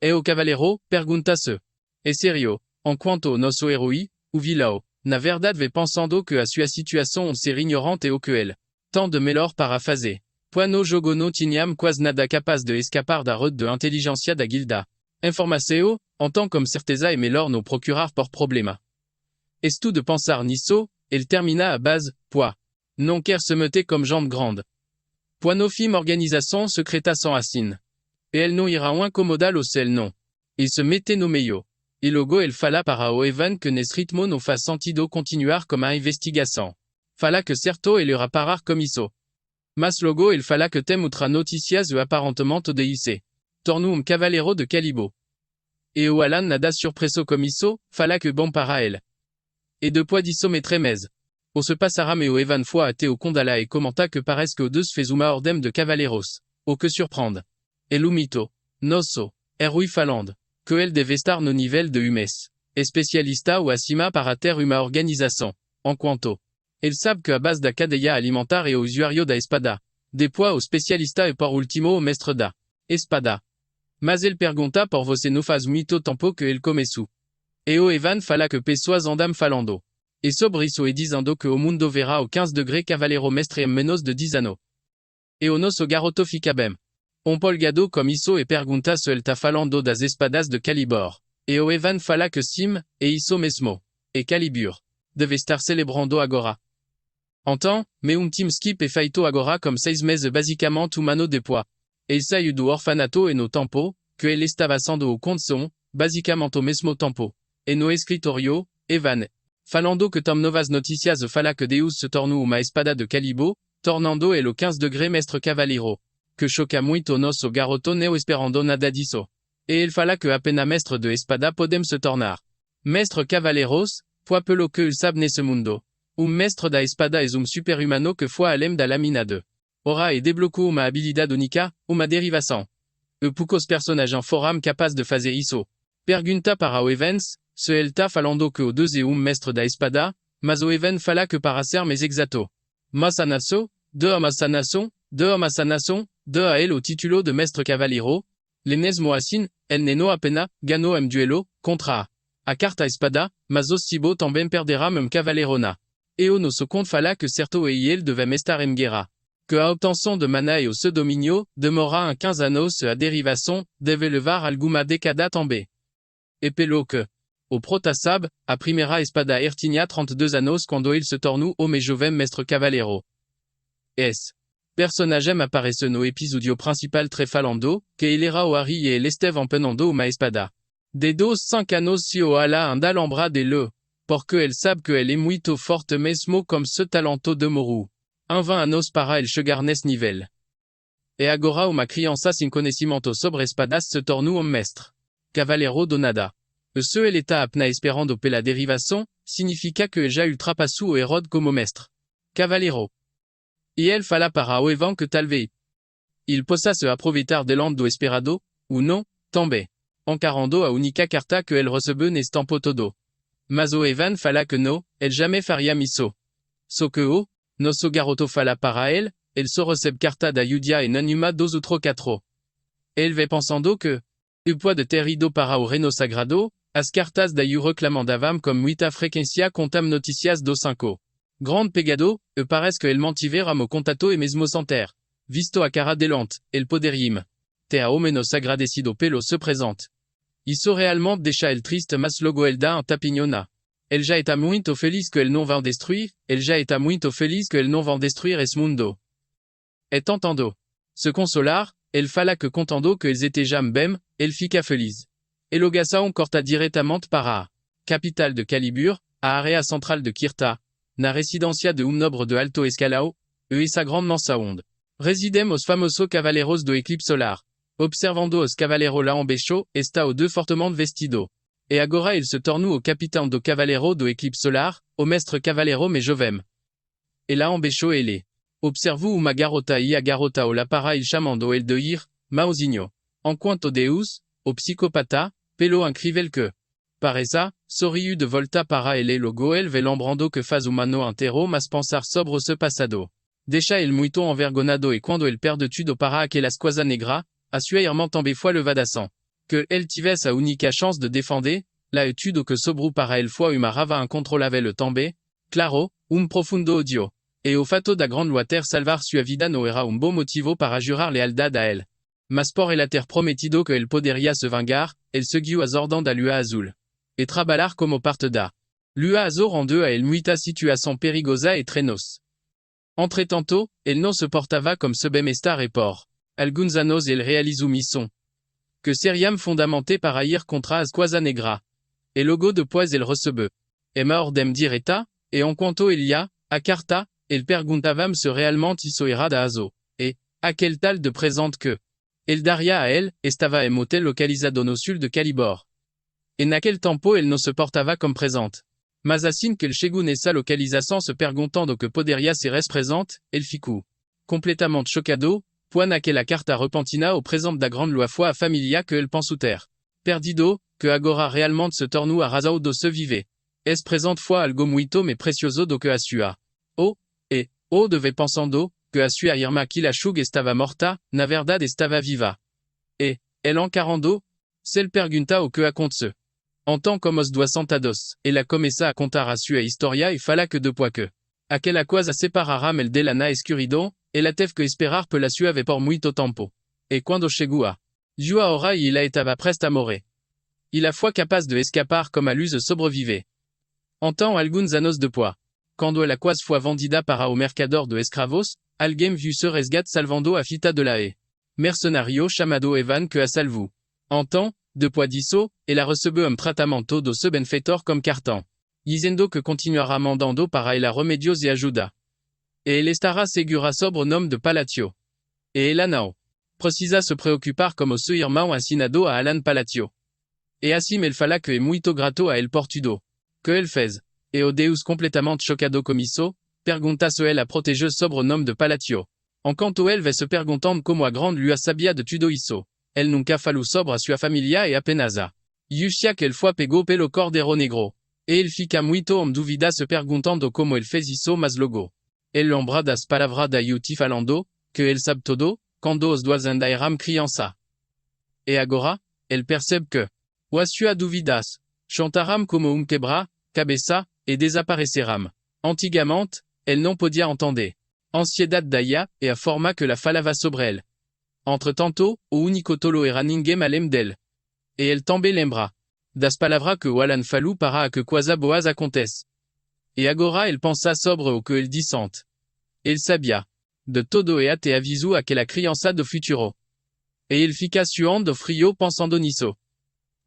E o Cavaleiro, pergunta-se. É sério, enquanto nosso herói, o vilão, na verdade vem pensando que a sua situação ser ignorante ou que ele, tant de melhor para fazer. Pois no jogo não tínhamos quase nada capaz de escapar da roda de inteligência da guilda. Informação, então como certeza é melhor não procurar por problema. Estou de pensar nisso, ele termina a base, pois. Não quer se meter comme jambe grande. Pois no fim organização secreta sans assine. E ele não irá incomodar o céu não. Il se mete no meio. E logo ele fala para o Evan que nesse ritmo não faz sentido continuar como a investigação. Fala que certo ele irá parar como isso. Mas logo ele fala que tem outra notícias ou aparentemente de IC. Tornou cavaleiro de Calibo. E o Alan nada surpreso como isso, fala que bom para ele. E depois disso me tremez. O se passará mais o Evan foi até o condala e comenta que parece que o deux fez uma ordem de cavaleiros. O que surprende. E o mito. Nosso. Heroi falando. Que ele deve estar no nível de Humes. Especialista ou acima para ter uma organização. Enquanto. Ele sabe que a base da cadeia alimentar é o usuário da espada. Depois o especialista e por último o mestre da espada. Mas ele pergunta por você não faz muito tempo que ele começou. E o Evan fala que pessoas andam falando. E sobre isso e dizendo que o mundo verá o 15 degré cavaleiro mestre em menos de 10 anos. E o nosso garoto fica bem. Polgado como isso e pergunta se ele tá falando das espadas de Calibor. E o Evan fala que sim, e isso mesmo. E Calibur. Deve estar celebrando agora. Então, mais team skip e feito agora comme 6 meses basicamente humano depois. E il saiu do orfanato e no tempo, que ele estava sendo o condição, basicamente o mesmo tempo. E no escritorio, Evan. Falando que tom novas noticias fala que Deus se tornou uma espada de Calibo, tornando el o 15 degré mestre cavaleiro. Que choca muito nosso garoto não esperando nada disso. E ele fala que apenas mestre de espada podem se tornar. Mestre cavaleiros, pois pelo que ele sabe nesse mundo. Mestre da espada é super-humano que foi além da lâmina de. Ora e desbloqueou uma habilidade única, uma derivação. Poucos personagens foram capazes de fazer isso. Pergunta para o Evans, se ele tá falando que o deux é mestre da espada, mas o Evan fala que para ser mais exato. Mas a nação, de a nação, de a ele o título de mestre cavaleiro, l'enesmo assim, el neno apenas, ganó duelo, contra a carta espada, mas o cibo também perderá même cavalerona. E o nosso conte fala que certo e ele devem estar em guerra. Que a obtenção de mana e o seu domínio, demora en 15 anos a derivação, deve levar alguma década também. E pelo que, o prota sabe, a primeira espada tinha 32 anos quando ele se tornou o mais jovem mestre cavaleiro. Esse personagem aparece no episódio principal très falando, que ele era o Harry e ele esteve empenando uma espada. De 5 anos se o ala anda lembra de le, porque ele sabe que ele é muito forte mesmo como ce talento de Moru. 20 anos para ele chegar nesse nível. E agora uma criança sem conhecimento sobre espadas se tornou mestre cavaleiro do nada. Se ele está apenas esperando pela derivação, significa que já ultrapassou o Herod como mestre cavaleiro. E ele fala para o Evan que talvez il possa se aproveitar de land do esperado, ou não, também. Encarando a única carta que ele recebeu nesse tempo todo. Mas o Evan fala que não, ele jamais faria isso. Só que o nosso garoto fala para ele só recebe carta da Yudia e não uma dos outros 4. Ele vai pensando que, o pois de ter ido para o reino sagrado, as cartas da Yu reclamandavam como muita frequência contam noticias do 5. Grande pegado, parece que ele mantivera mo contato e mesmo sem ter visto a cara delante, el poderim te a o menos agradecido pelo se présente. Isso realmente deixa el triste mas logo el dá tapignona. El já está muito feliz que el não vão destruir, el já está muito feliz que el não vão destruir esse mundo. Et tentando se consolar, el fala que contando que eles étaient jam bem, el fica feliz. El ogação corta diretamente para a capitale de Calibur, a área centrale de Kirta, na residencia de nobre de Alto Escalao, e sa grande mansa onde. Residem os famoso cavaleros do eclipse solar. Observando os cavaleros lá embecho, está o deux fortement vestido. E agora il se tornou au capitão do cavalero do eclipse solar, o mestre cavalero me jovem. E lá embecho ele. Observu uma garota e a garota o la para il chamando el de ir, mauzinho. Enquanto Deus, o psicopata, pelo incrível que. Pareza, sorriu de volta para ele logo el ve lembrando que faz humano inteiro mas pensar sobre se passado. Deixa el muito envergonado e quando el perde tudo para aquelas coisa negra, a sua irmã também foi levadação. Que el tivesse a única chance de defender, la tudo que sobru para el foi uma rava incontrolável também, claro, profundo odio. E o fato da grande water salvar sua vida no era bom motivo para jurar lealdade a el. Mas por el ter prometido que el poderia se vingar, el seguiu azordando a lua azul. E trabalhar como parte da lua azul rendeu a el muita situação perigosa e trenos. Entretanto, el não se portava comme se bem estar e por alguns anos el realizou mission. Que seriam fundamenté para ir contra as coisa negra. E logo depois el recebeu. E ma ordem direta, e enquanto il y a, a carta, el perguntavam se realmente isso era da azo. E, aquel tal de presente que. El daria a el, estava em hotel localizado no sul de Calibor. E naquele tempo ele não se portava como presente. Mas assim que ele chegou nessa localização se perguntando que poderia ser esse presente, ele ficou completamente chocado, pois naquela carta repentina o presente da grande lua foi a família que ele pensou ter perdido, que agora realmente se tornou a razão do se viver. Esse presente foi algo muito mais precioso do que a sua. Deve pensando, que a sua irmã que la chug estava morta, na verdade estava viva. E, ele encarando, se ele pergunta o que aconteceu. Então como os dois sentados, ela começa a contar a sua história e fala que depois que aquela coisa separaram ele dela na escuridão, ela teve que esperar pela sua vez por muito tempo. E quando chegou a sua hora e ela estava presta a morrer. Ela foi capaz de escapar como a luz sobrevive. Então alguns anos depois, quando ela quase foi vendida para o mercador de escravos, alguém viu se resgate salvando a fita de la e mercenario chamado Evan que a salvou. Então, depois disso, ela recebeu tratamento do seu benfeitor como cartão, dizendo que continuará mandando para ela remédios e ajuda. E ele estará segura sobre o nome de Palatio. E ela não precisa se preocupar como seu irmão assinado a Alan Palatio. E assim ele fala que é muito grato a ele por tudo que ele fez. E o Deus completamente chocado como isso, pergunta se ele a protegeu sobre o nome de Palatio. Enquanto ele vai se perguntando como a grande lua sabia de tudo isso. Ele nunca falou sobre a sua família e apenas a Yushia que ele foi pego pelo Cordeiro Negro. E ele fica muito dúvida se perguntando como ele fez isso mas logo. Ele lembra das palavras da Yuti falando, que ele sabe tudo, quando os dois andairam criança. E agora, ele percebe que a sua dúvidas chantaram como quebra, cabeça, e desapareceram. Antigamente, ele não podia entender. Ansiedade daia, e a forma que la falava sobre ele. Entretanto, o único tolo era ninguém além dele. E ele também lembra das palavras que o Alan falou para que coisa boas acontece. E agora ele pensa sobre o que ele dissente. Ele sabia de todo e até avisou aquela criança do futuro. E ele fica suando frio pensando nisso.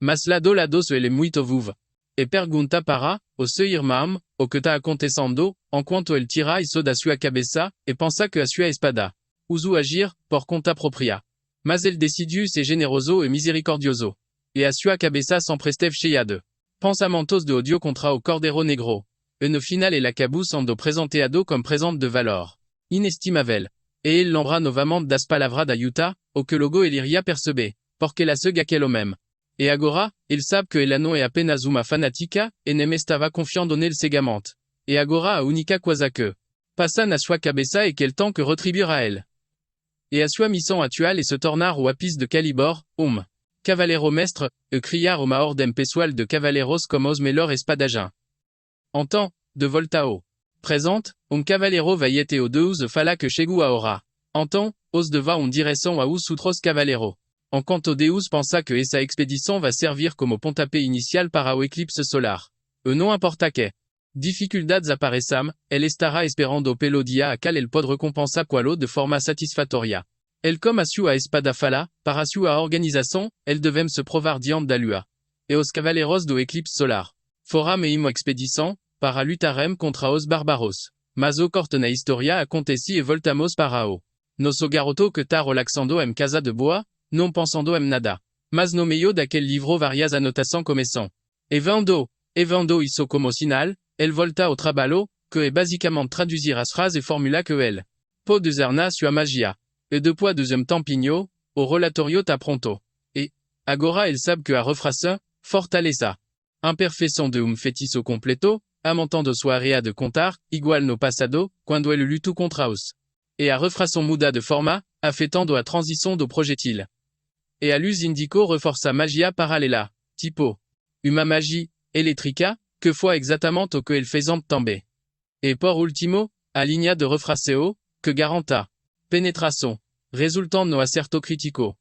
Mas lado ele é muito vivo. E pergunta para o seu irmão o que está acontecendo, enquanto ele tira isso da sua cabeça, e pensa que a sua espada usou agir por conta própria. Mas ele decidiu ser generoso e misericordioso. E a sua cabeça sempre esteve cheia de pensamentos de odio contra o Cordeiro Negro. E no final ele acabou sendo presenteado como presente de valor inestimável. E ele lembra novamente das palavras da Yuta, o que logo ele iria perceber, porque ela segue aquilo mesmo. E agora, ele sabe que ela não é apenas uma fanática, e nem estava confiando nele cegamente. E agora a única coisa que passa na sua cabeça é que ele tem que retribuir a ele. E a sua missão atual é se tornar o ápice de Calibor, Cavaleiro mestre, e criar uma ordem pessoal de cavaleiros como os melhores espadachins. Então, de volta ao presente, cavaleiro vai até o Deus fala que chegou a hora. Então, os de vão direção a os outros cavaleiros. En quanto Deus pensa que esa expédition va servir como pontapé inicial para o eclipse solar. Non importa que dificuldades apareçam, el estará esperando pelo dia a cal el pod recompensa qualo de forma satisfatoria. El com asiu a espada fala, para asiu a organização, el devem se provar diante da lua. E os cavaleiros do eclipse solar. Foram e imo expedição, para lutarem contra os barbaros. Mas o corte na historia aconteci e voltamos para o nosso garoto que tá relaxando em casa de boa, não pensando em nada. Mas no meio daquele livro várias anotações começam. E vendo isso como sinal, el volta ao trabalho, que é basicamente traduzir as frases e formula que el pode usar na sua magia. E depois de tempinho, o relatorio tá pronto. E, agora el sabe que a refração, fortaleza. Imperfeição de feitiço completo, amontando sua área de contar, igual no passado, quando ele lutou contra os. E a refração muda de forma, afetando a transição do projetil. E a luz indicou reforça magia paralela, tipo uma magia elétrica, que foi exatamente o que ele fez também. E por último, a linha de refração, que garanta penetração, resultando no acerto crítico.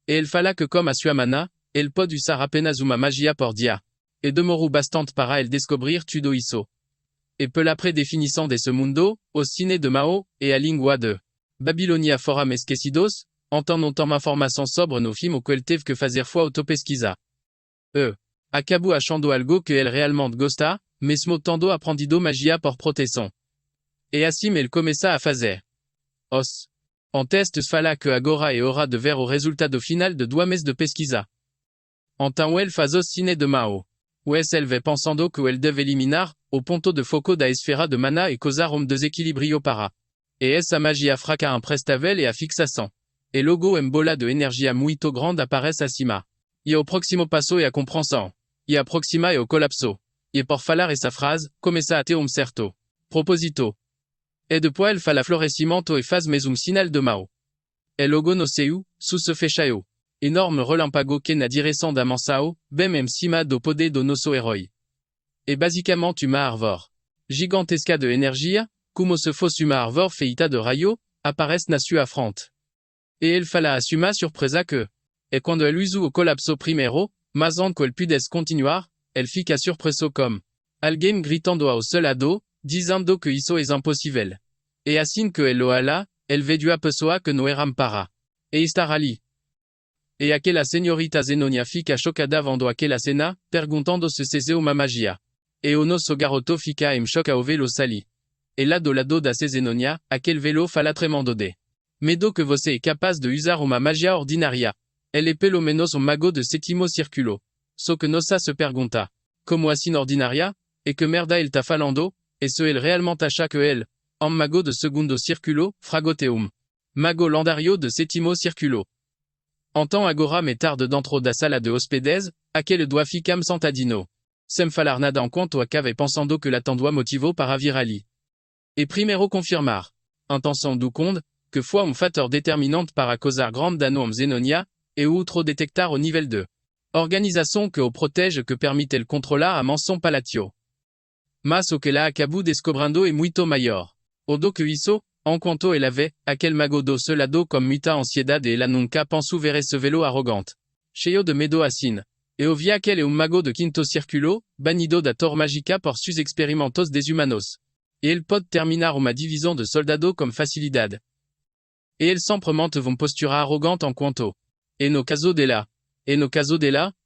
E ele fala que como a sua mana, ele pode usar apenas uma magia por dia. E demorou bastante para ele descobrir tudo isso. E pela predefinição desse mundo, o cine de Mao, e a língua de Babilonia foram esquecidos, então não toma informação sobre no filme o que ele teve que fazer foi autopesquisa. Acabou achando algo que ele realmente gosta, mesmo tendo aprendido magia por proteção. E assim ele começa a fazer. En testes fala que agora é hora de ver o resultado final de 2 meses de pesquisa. Então ele faz o cine de Mao. Ele vai pensando que ele deve eliminar o ponto de foco da esfera de mana e causar desequilíbrio para. E essa magia fraca imprestável e a fixação. E logo bola de energia muito grande aparece acima. E o próximo passo é a compreensão. E a próxima é o colapso. E por falar essa frase, começa a ter certo propósito. E depois ele fala florescimento e faz mais sinal de Mao. E logo no seu, se fechao. Enorme relâmpago que na direção da mansão, bem em cima do poder do nosso herói. E basicamente uma árvore gigantesca de energia, como se fosse uma árvore feita de raio, aparece na sua frente. E ele fala a sua surpresa que, e quando ele usa o colapso primeiro, mas antes que ele pudesse continuar, ele fica surpreso como alguém gritando ao seu lado, dizendo que isso é impossível. E assim que ele olha, ele vê a pessoa que não era para. E estar ali. E aquela senhorita Zenonia fica chocada vendo aquela cena, perguntando se é uma magia. E o nosso garoto fica em choque ao vê-lo salir. E lá do lado da Zenonia, aquele velo fala tremendo de medo que você é capaz de usar uma magia ordinária. Ele é pelo menos mago de sétimo círculo. Só que nossa se pergunta, como assim ordinária? E que merda ele tá falando? E se ele realmente acha que ele, mago de segundo círculo, fragoteum. Mago lendário de sétimo círculo. Então agora me tarde dentro da sala de hóspedes, aquele doit ficam sentadino. Sem falar nada enquanto acaba pensando que l'attendua motivo para vir ali. E primeiro confirmar. Intenção do conde, que foi fator determinante para causar grande dano Zenonia, e outro detectar o nível de organização que o protege que permite el controlar a mansão palatio. Mas o que lá acabou descobrindo é muito maior. O do que isso, enquanto ele avait, aquel mago do seu lado com muita ansiedade e ela nunca pensou ver esse velo arrogante. Cheio de medo assim. E ouvi aquele mago de quinto círculo, banido da tor mágica por sus experimentos deshumanos. E ele pode terminar uma divisão de soldado com facilidade. E ele sempre manteve uma postura arrogante enquanto. E no caso dela,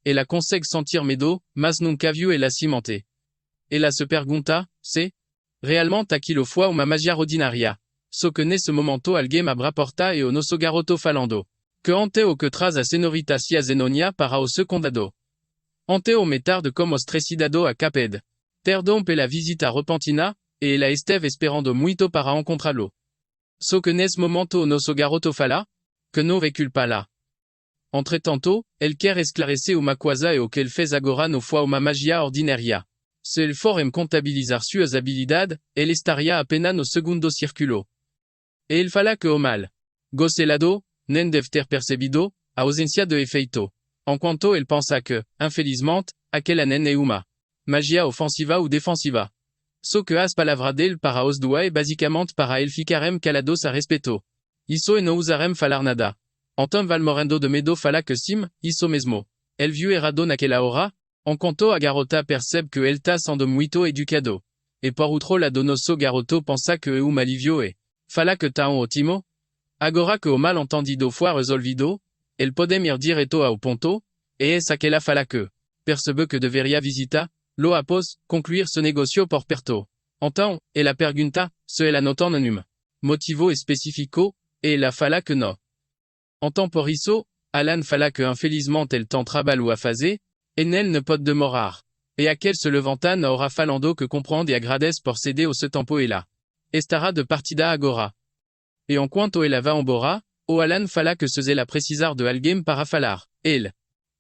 ela consegue sentir medo, mas nunca viu ela se manter. Ela se pergunta, se realmente aquilo foi uma magia ordinária. Só que nesse momento alguém abre a porta e o nosso garoto falando. Que ante o que traz a senhorita Zenonia para o seu condado. Ante o metarde como estressidado a caped. Perdão pela visita repentina, e ela esteve esperando muito para encontrá-lo. Só que nesse momento o nosso garoto fala, que não recule pas lá. Entretanto, ele quer esclarecer uma coisa e o que ele fez agora não foi uma magia ordinária. Se ele for contabilizar suas habilidades, ele estaria apenas no segundo círculo. E ele fala que o mal gocelado, nem deve ter percebido, a ausência de efeito. Enquanto ele pensa que, infelizmente, aquela nem é uma magia ofensiva ou defensiva. Só que as palavras dele para os dois é basicamente para ele ficarem calados a respeito. Isso e não usarem falar nada. Anton valmorendo de medo fala que sim, isso mesmo. El viu errado naquela hora, en quanto a garota percebe que el tá sendo muito educado. E por outro lado nosso garoto pensa que eu malivio e fala que tá um ótimo. Agora que o mal entendido foi resolvido, el podem ir direto ao ponto, e es aquela fala que percebe que deveria visitar, lo após, concluir ce negocio por perto. Então, ela pergunta, se ela não tem nenhum motivo específico, e ela fala que não. Então por isso, Alan fala que infelizmente el tem trabalho a fazer, e nel ne pode demorar. E aquel se levanta na hora falando que compreende e agradece por ceder o seu tempo e lá. Estará de partida agora. E enquanto ela va embora, o Alan fala que se ela precisar de alguém para falar, ele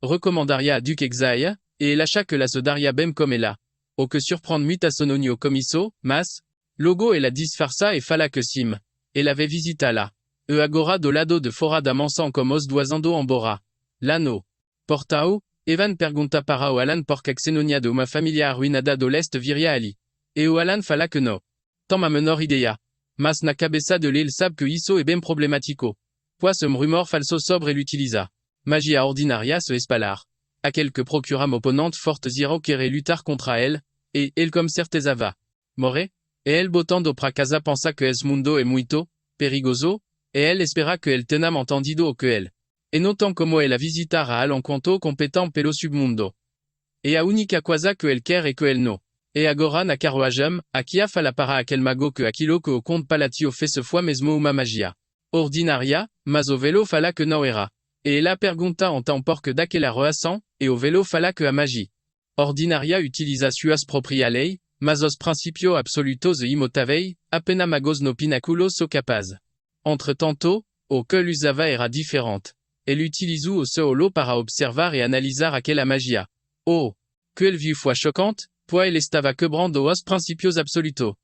recomendaria a Duke Exaia, e ele acha que la se daria bem como ela. O que surprende muito a Sononio comisso, mas, logo ela disfarça e fala que sim, ela vai visitar lá. E agora do lado de fora da mansão como os dois andam embora. Lá no portão, Evan pergunta para o Alan por que Xenonia de uma família arruinada do leste viria ali. E o Alan fala que não. Tem a menor ideia. Mas na cabeça de ele sabe que isso é bem problemático. Pois um rumor falso sobre ele utiliza. Magia ordinária se espalar. Aquel que procura oponente fortes irão querer lutar contra ele, e ele com certeza va morrer. E ele botando pra casa pensa que esse mundo é muito perigoso, e ele espera que ele tenha entendido o que ele. E não tão como ele a visitar a Alan quanto competente pelo submundo. E a única coisa que ele quer é que ele não. E agora na carruagem, aqui a fala para aquel mago que aquilo que o conde Palatio fez foi mesmo uma magia ordinária, mas o velo fala que não era. E ela pergunta então por que daquela reação, e o velo fala que a magia ordinária utiliza suas próprias leis, mas os princípios absolutos e imutáveis, apenas magos no pináculo são capazes. Entretanto, o que ele usava era diferente. Ele utilizou o seu olho para observar e analisar aquela magia. Oh, que ele viu foi chocante, pois ele estava quebrando os princípios absolutos.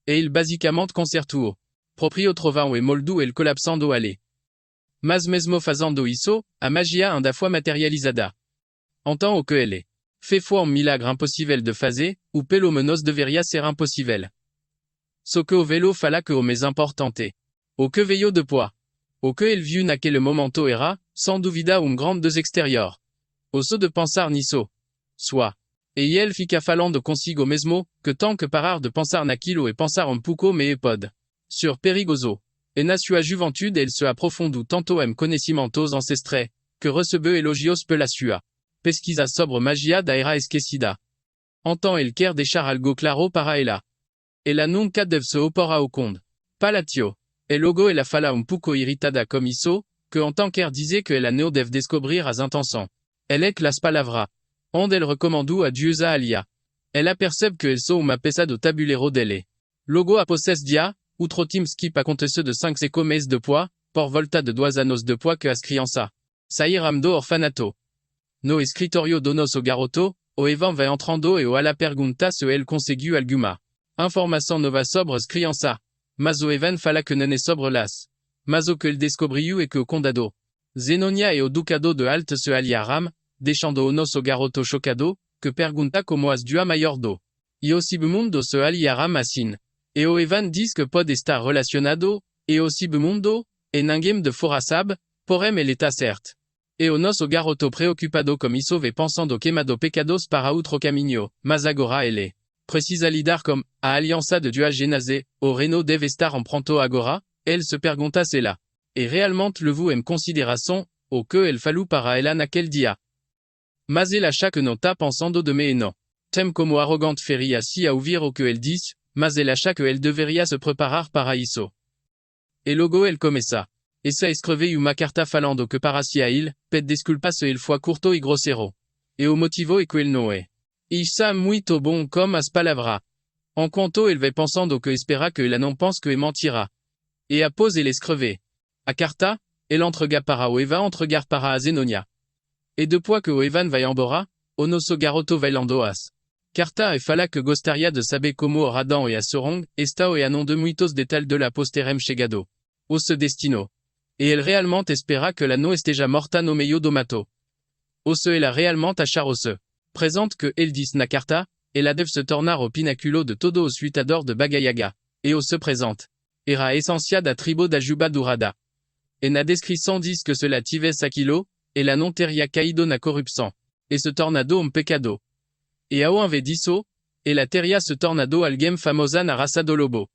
E ele basicamente consertou. Proprio trovão e moldu ele colapsando ali. Mas mesmo fazendo isso, a magia anda foi materializada. Então o que ele fait foi um milagre impossível de fazer, ou pelo menos deveria ser impossível. Ce que o velo fala que o mais importante. O que veio depois. O que ele viu naquele momento era, sans dúvida grande dos exterior. O so de pensar nisso. Soit. E ele fica falando consigo mesmo, que tant que parar de pensar naquilo e pensar pouco me pode. Sur perigoso. E na sua juventude ele se aprofundou tanto em conhecimentos ancestrais, que recebeu elogios pela sua pesquisa sobre magia da era esquecida. Então ele quer deixar algo claro para ela. Ela nunca deve se opor ao conde Palatio. E logo ela fala pouco irritada como isso, que então quer dizer que ela não deve descobrir as intenções. Elle é que las palavras. Onde ele recomendou a deusa Alia. Ela percebe que ele sou uma peça do tabuleiro dele. Logo após esse dia, outro time skip aconteceu de 5 meses depois, por volta de 2 anos depois que as crianças saíram do orfanato. No escritório do nosso garoto, o Evan vai entrando e o Ala pergunta se ele conseguiu alguma informação nova sobre as crianças. Mas o Evan fala que não é sobre las. Mas o que ele descobriu é que o condado Zenonia e o ducado de Alt se aliaram, deixando o nosso garoto chocado, que pergunta como as duas maior do. E o submundo se aliaram assim. E o Evan diz que pode estar relacionado, e o submundo, e ninguém de fora sabe, porém ele está certo. E o nosso garoto preocupado como isso ve pensando queimado pecados para outro caminho, mas agora ele precisa lidar com a aliança de duas genaze, o reino deve estar pronto agora, ele se pergunta se lá. E realmente levou em consideração, o que ele falou para ela naquele dia. Mas ele acha que não está pensando de me e não. Tem como arrogante feria se a ouvir o que ele diz, mas ele acha que ele deveria se preparar para isso. E logo ele começa. Essa escreveu uma carta falando que para si a ele, pede desculpas se ele foi curto e grosseiro. E o motivo é que ele não é. E está muito bom como as palavras. Enquanto ele vai pensando que espera que ele não pense que ele mentirá. E após ele escreve. A carta, ele entrega para o Evan entregar para a Zenonia. E depois que o Evan vai embora, o nosso garoto vai lendo as carta e fala que gostaria de saber como o Radão e a Sorong estão e a não de muitos detalhes de la posterem chegado. O se destino. E ele realmente espera que ela não esteja morta no meio do mato. O se ela realmente achar o se presente que ele diz na carta, ela deve se tornar o pináculo de todo o suitador de Bagayaga. E o se presente. Era a essência da tribo da Juba Dourada. et na descrição diz que cela tivesse aquilo, et la non teria caído na corrupção, et se tornado pecado. E ao invés disso, et la teria se tornado alguém famosa na raça do lobo.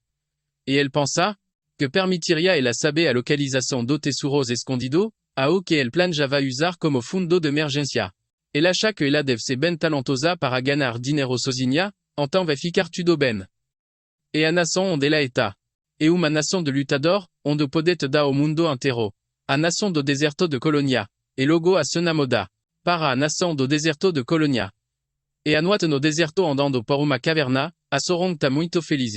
Et elle pensa, que permitiria ela saber a localização do tesouros escondido, ao que el planejava usar como fundo de emergência. Elle acha que ela deve ser bem talentosa para ganhar dinheiro sozinha, então vai ficar tudo bem. E a nação onde ela está. E uma nação de lutador, onde poder dar ao mundo inteiro. A nação do deserto de Colônia. E logo a se namoda. Para a nação do deserto de Colônia. E a noite no deserto andando por uma caverna, a sorong tá muito feliz.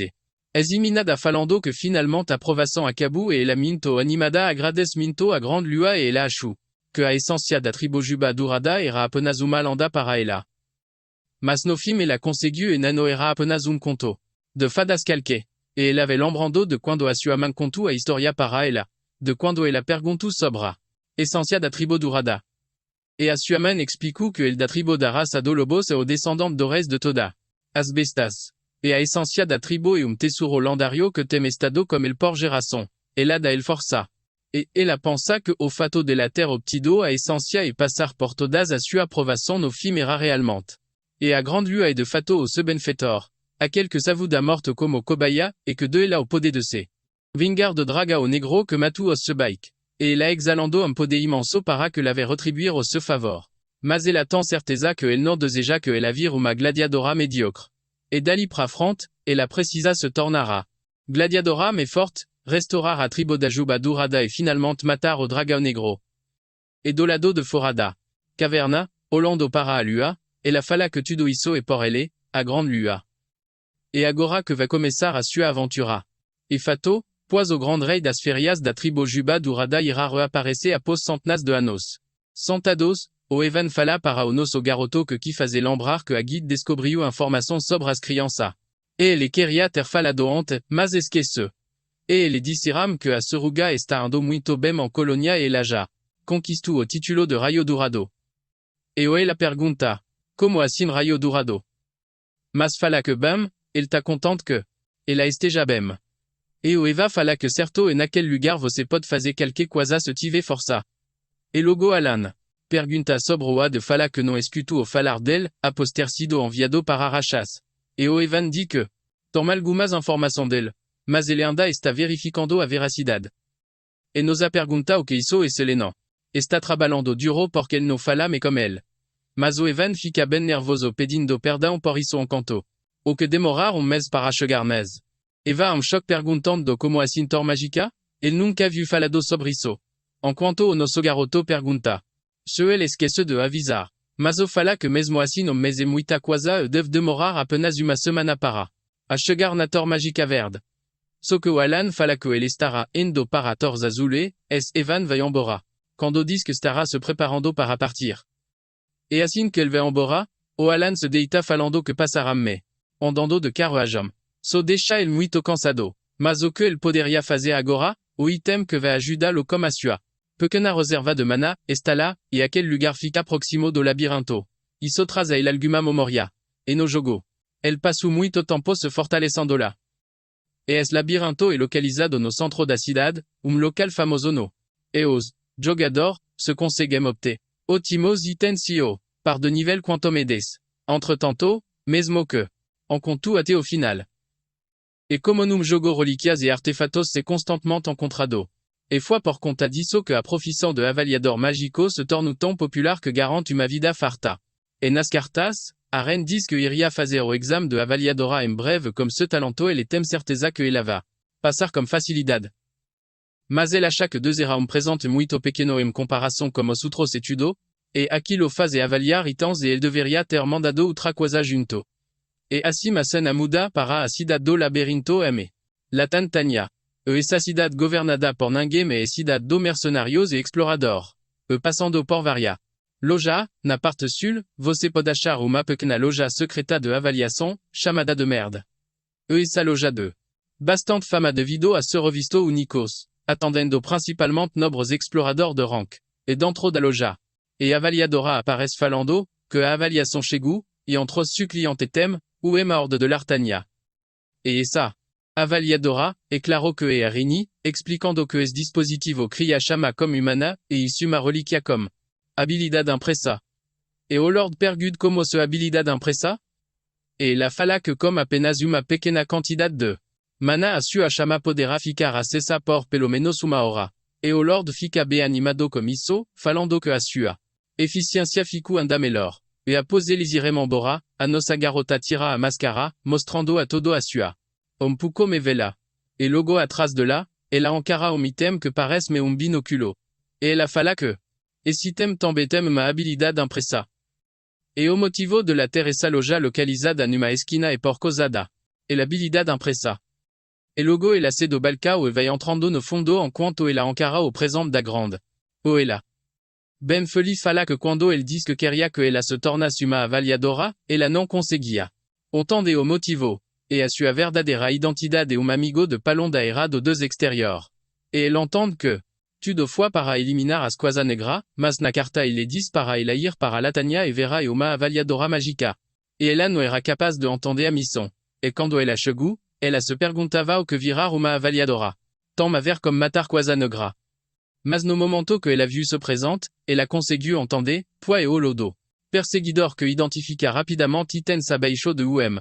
Eximinada falando que finalmente a provação acabou e ela minto animada agradece minto a grande lua e ela achou que a essência da tribo Juba Dourada era apenas uma lenda para ela. Mas no fim ela conseguiu e não era apenas conto de fadas qualquer. E ela avait lembrando de quando a sua mãe contou a história para ela, de quando ela perguntou sobre a essência da tribo Dourada. E a sua mãe explicou que ele da tribo da raça do lobos é o descendente do resto de toda as bestas. E a essência da tribo é tesouro lendário que tem estado como ele por geração. Ela da ele força. E ela pensa que o fato de la terre obtido a essência e passar por todas a sua aprovação no fim era realmente. E a grande lua é de fato o seu benfeitor. Aquele que savuda morte como cobaia, e que de ela o poder de se vingar de draga o negro que matou o seu bike. E ela exalando poder imenso para que l'avait retribuir o seu favor. Mas ela tem certeza que ele não deseja que ela vire uma gladiadora mediocre. Et dali pra frente, ela precisa se tornará gladiadora mais forte, restaurar a tribo da Juba Dourada e finalmente matar o dragão negro. E do lado de Forada caverna, olhando para a lua, ela fala que tudo isso é por ele, a grande lua. E agora que vai começar a sua aventura. E fato, pois o grande rei das férias da tribo Juba Dourada irá reaparecer após centenas de anos. Sentados, o Evan fala para o nosso garoto que fazer lembrar que a guide descobriu informação sobre as crianças. E ele queria ter falado antes, mas esqueceu. E ele disseram que a Seruga está andando muito bem em Colônia e ela já conquistou o título de Raio Dourado. E o ela pergunta, como assim Raio Dourado? Mas fala que bem, ele tá contente que ela esteja bem. E o Eva fala que certo e naquele lugar você pode fazer qualquer coisa se tiver força. E logo Alan pergunta sobre o de fala que não escutou o falar dele, após ter sido enviado para Rachas. E o Evan diz que tem algumas informações dele, mas ele ainda está verificando a veracidade. E nos a pergunta o que isso e se ele não está trabalhando duro porque ele não fala mais como ele. Mas o Evan fica bem nervoso pedindo perdão por isso encanto. O que demorar mês para chegar mês. Eva choque perguntando como assim tor mágica? Ele nunca viu falado sobre isso. Enquanto o nosso garoto pergunta. Se ele esquece de avisar. Mas o fala que mesmo assim no mês e muita coisa deve demorar apenas uma semana para a chegar na tor mágica verde. Só que o Alan fala que ele estará indo para Tors Azule, es Evan vai embora. Quando diz que estará se preparando para partir. E assim que ele vai embora, o Alan se deita falando que passará me andando de carruagem. So deixa ele muito cansado. Mas o que ele poderia fazer agora, o item que vai ajudá-lo como a sua pequena reserva de mana, está lá, e aquele lugar fica próximo do labirinto. Isso traz a ele alguma memória. E no jogo. Ele passou muito tempo se fortalecendo lá. E esse labirinto é localizado no centro da cidade, local famoso no. E os jogador se conseguem obter ótimos itens par de nível quanto medes. Entretanto, mesmo que en conto até o final. E como num jogo relíquias e artefatos c'est constantemente encontrado. E foi por conta disso que a profissão de avaliador mágico se torna tão popular que garante uma vida farta. E nas cartas, a reine diz que iria fazer o exame de avaliadora em breve como ce talento ele tem certeza que ela vai passar com facilidade. Mas ele acha que será presente muito pequeno em comparação com os outros estudos, e aquilo faz avaliar itens e ele deveria ter mandado outra coisa junto. E assim a cena muda para a cidade do labirinto M. La Tantania. E essa cidade governada por ninguém é cidade do mercenários e explorador. E passando por varia loja, na parte sul, você pode achar uma pequena loja secreta de avaliação, chamada de merda. E essa loja de bastante fama devido a se revisto únicos, atendendo principalmente nobres exploradores de rank. E dentro da loja. E avaliadora aparece falando, que a avaliação chegou, e entre su cliente tem, ou é morte de l'Artania. E essa avaliadora, é claro que é a Rini, explicando que es dispositivo cria chama comme humana, e isuma reliquia comme habilidad impresa. E o Lord pergud como se habilidad impresa? E la fala que comme apenas uma pequena quantidad de mana a su a chama podera ficar a cesa por pelo menos uma hora. E o Lord fica be animado comme isso, falando que a sua eficiencia ficu anda melhor. E a pose lisirement bora, a nossa garota tira a mascara, mostrando a todo a sua pouco me vela. E logo atrás de lá, ela encara o mitem que parece me binoculo. E ela fala que esitem tambetem ma habilidad impresa. E o motivo de la teresa loja localizada numa esquina e porcosada. E la habilidad impresa. E logo ela cedo balcao e vai entrando no fundo enquanto ela encara o presente da grande. O ela. Ben feliz fala que quando ele diz que queria que ela se tornasse uma avaliadora, ela não conseguia. Entende o motivo. E a sua verdadeira identidade um amigo de palon da errado dos exterior. E ele entende que tudo foi para eliminar as coisa negra, mas na carta ele diz para ela ir para Latania e verá uma avaliadora mágica. E ela não era capaz de entender a missão. E quando ela chegou, ela se perguntava o que virar uma avaliadora. Tant a ver comme matar coisa negra. Mas no momento que ela viu se présente, ela conseguiu entender, pois e o lodo. Perseguidor que identifica rapidamente item sabaixo de UM.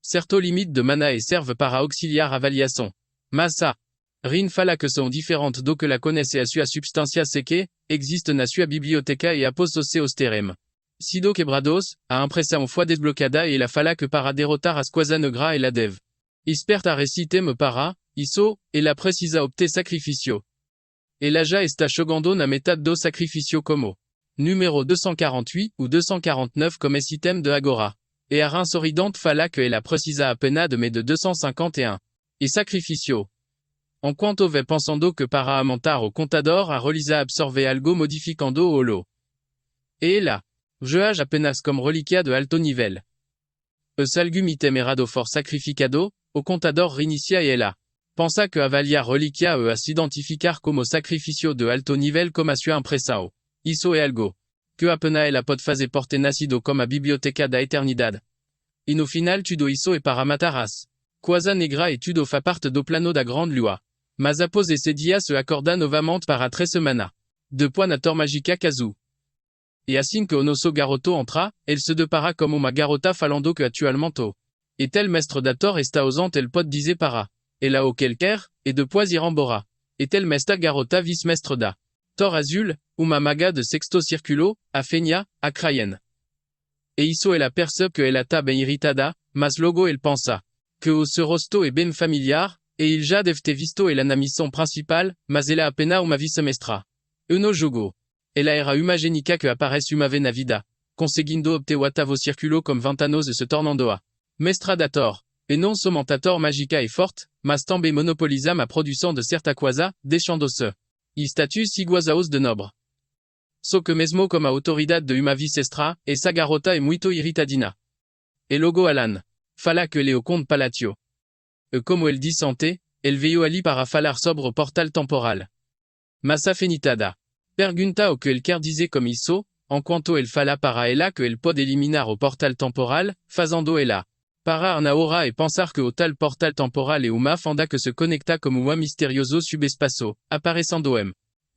Certo limite de mana e serve para auxiliar avaliação. Mas ça. Rin fala que são diferentes do que la connaisse a sua substância seque, existe na sua biblioteca e após o seus terem. Sido quebrados, a impressão foi desbloqueada e ela fala que para derrotar as coisa negra ela deve. Esperta recite-me para, isso, ela precisa obter sacrifício. Ela já está chegando na metade do sacrifício como número 248 ou 249 comme esse item de agora. E a Rin sorridente fala que ela precisa apenas de mais de 251. E sacrifício. Enquanto vai pensando que para aumentar o contador a relisa absorver algo modificando o lo. E ela. Je age apenas como reliquia de alto nível. E salgum item errado for sacrificado, o contador reinicia e ela. Pensa que avaliar reliquia e a s'identificar como sacrificio de alto nível como a sua impressão. Isso é algo. Que apenas ela pode fazer porter nascido como a biblioteca da eternidade. E no final tudo isso é para matar as coisa negra e tudo fa parte do plano da grande lua. Mas após esse dia se acorda novamente para 3 semanas. Depois na tor mágica casu. E assim que o nosso garoto entra, ele se depara como uma garota falando que atualmente e tel mestre da tor está ausente ele pode dizer para. Ela o quer, e depois ir embora. E tel mesta garota vice mestre da tor azul, uma maga de sexto circulo, a fenia, a crayen. E isso ela percebe que ela tá bem irritada, mas logo ele pensa que o seu rosto é bem familiar, e il já deve ter visto ela na missão principal, mas ela apenas uma vice-mestra. E no jogo. Ela era uma genica que aparece uma vez na vida, conseguindo obter o oitavo circulo como 20 anos e se tornando a mestra da tor. E non somente a tor mágica e forte, mas também monopoliza a produção de certa coisa, deixando-se e status iguazaos de nobre. Só que mesmo como a autoridade de uma vice-extra, essa garota é muito irritadina. E logo Alan fala que ele é o conde Palatio. E como ele diz ante, ele veio ali para falar sobre o portal temporal. Mas a fenitada pergunta o que ele quer dizer com isso, enquanto ele fala para ela que ele pode eliminar o portal temporal, fazendo ela parar na hora e pensar que o tal portal temporal é uma fenda que se conecta como um misterioso subespaço, aparecendo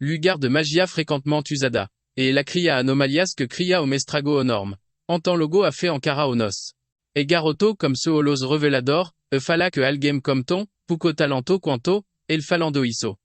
lugar de magia frequentemente usada. E ela cria anomalias que cria o mestrago enorme. Então logo a fait encara o nos. E garoto comme se los revelador, e fala que alguém comme ton, pouco talento quanto, ele falando isso.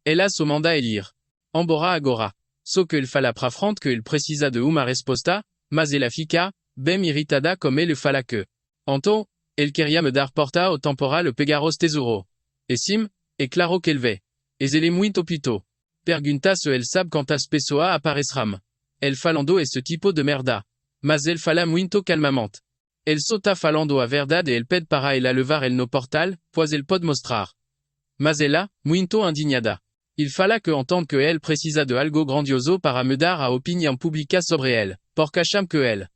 Ela so manda elir. Embora agora. Só que ele fala pra frente que ele precisa de uma resposta, mas ela fica, bem irritada como ele fala que. Então, ele queria me dar porta o temporal pegaros tesouro. E sim, é claro que ele vê. E ele é muito pito. Pergunta se ele sabe quantas pessoas aparecerão. Ele falando esse tipo de merda. Mas ele fala muito calmamente. Ele só tá falando a verdade e ele pede para ela levar ele no portal, pois ele pode mostrar. Mas ela, muito indignada. Il fala que entende que ele precisa de algo grandioso para mudar a opinião pública sobre ele, porque acham que ele.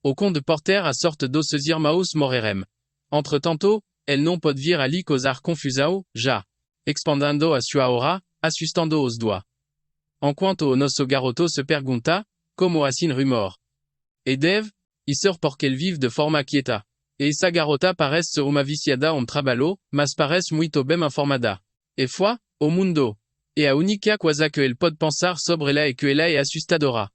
O conde porter a sorte de se irmãos morrerem. Entretanto, ele não pode vir ali causar confusão, já. Expandando a sua aura, assustando os dois. Enquanto o nosso garoto se pergunta, como assim rumor. E deve, isso porque ele vive de forma quieta. E essa garota parece ser uma viciada trabalho, mas parece muito bem informada. E foi, Au mundo. Et a unica quasa que el pod pensar sobre la e que ela e assustadora.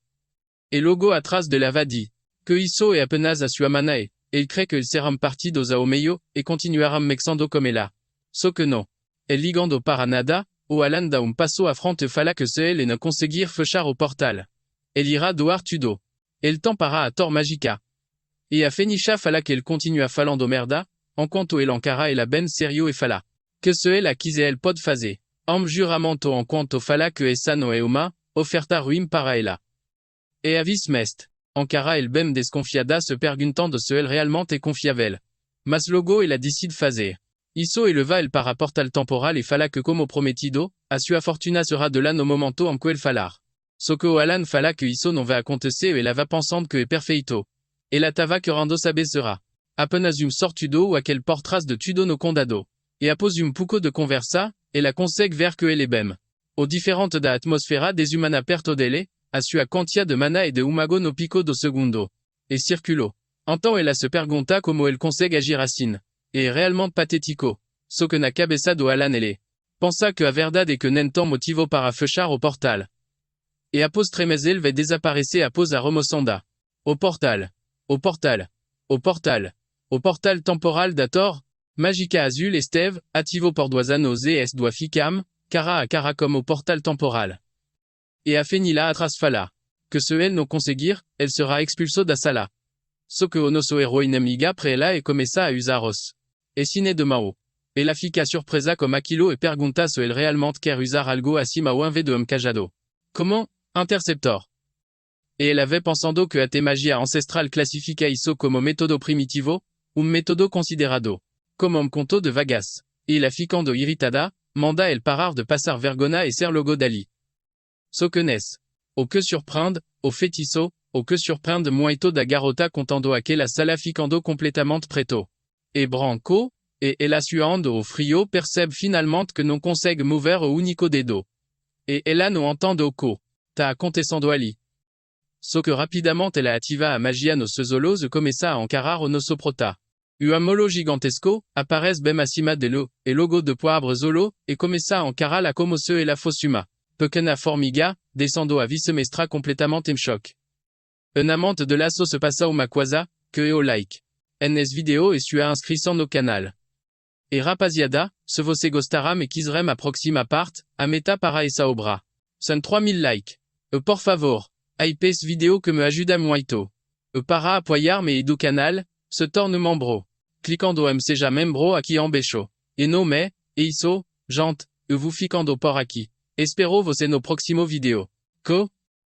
Et logo atrás de la vadi. Que hizo e apenas a sua manae. El cree que el seram partidos ao meio, e continuaram mexando como ela. So que no. El ligando para nada, o Alan da passo à frente fala que se ele ne conseguir fechar o portal. El ira doar tudo. El temps para a tor magica. E a Fenisha fala qu'elle continua falando merda, enquanto el encara el ben serio e fala. Que se el quise el pod fazer. Juramento enquanto fala que essa no é uma, oferta ruim para ela. E avis mest. Encara el bem desconfiada se perguntando se el realmente é confiável. Mas logo ela decide fazer. Isso eleva el para portal temporal e fala que como prometido, a sua fortuna será de lá no momento en que el falar. So que o Alan fala que isso não vai acontecer e ela va pensando que é perfeito. Ela tava querendo saber será. Apenas sortudo ou aquele portras de tudo no condado. E após pouco de conversa, ela consegue ver que ele é bem. O diferente da atmosfera desumana perto dele, a sua quantia de mana e de umago no pico do segundo. E circulou. Então ela se pergunta como ele consegue agir assim. E é realmente patético. So que na cabeça do Alan ele. Pensa que a verdade é que nem tem motivo para fechar o portal. E após 3 meses ele vai desaparecer após a remoção o portal. O portal. O portal. O portal temporal da Tor. Magica Azul esteve, ativo por 2 anos e es doa ficam, cara a cara como o portal temporal. E a Fenila atrás fala. Que se ele não conseguir, ele será expulso da sala. So que o nosso herói inimiga pre ela e começa a usar-os. E cine de Mao. Ela fica surpresa como aquilo e pergunta se ele realmente quer usar algo acima ou invés de cajado. Comment? Interceptor. E ela vai pensando que a magia ancestral classifica isso como método primitivo, método considerado como conto de vagas. E ela ficando irritada, manda el parar de passar vergonha e ser logo dali. So que nes. O que surpreende, o feitiço, o que surpreende muito da garota contando aquela sala ficando completamente preto. E branco, e ela suando o frio percebe finalmente que não consegue mover o único dedo. E ela não entende o que tá acontecendo ali. So que rapidamente ela ativa a magia no seus e começa a encarar o nosso prota. Un molo gigantesco, aparece bem acima dele, e logo de poabre zolo, e começa a encarar-la como se ela fosse uma pequena formiga, descendo a vice-mestra completamente em choque. Un amante de laço se passa uma coisa, que é o like. NS video e sua inscrição no canal. E rapaziada, se você gostaram e quiserem a próxima parte, a meta para essa obra. São 3000 likes. E por favor, hype esse video que me ajuda muito. E para apoiar-me e do canal, se torne membro. Clicando em seja membro aqui embaixo. E no me, e isso, gente, e vous ficando por aqui. Espero você no próximo vídeo. Co?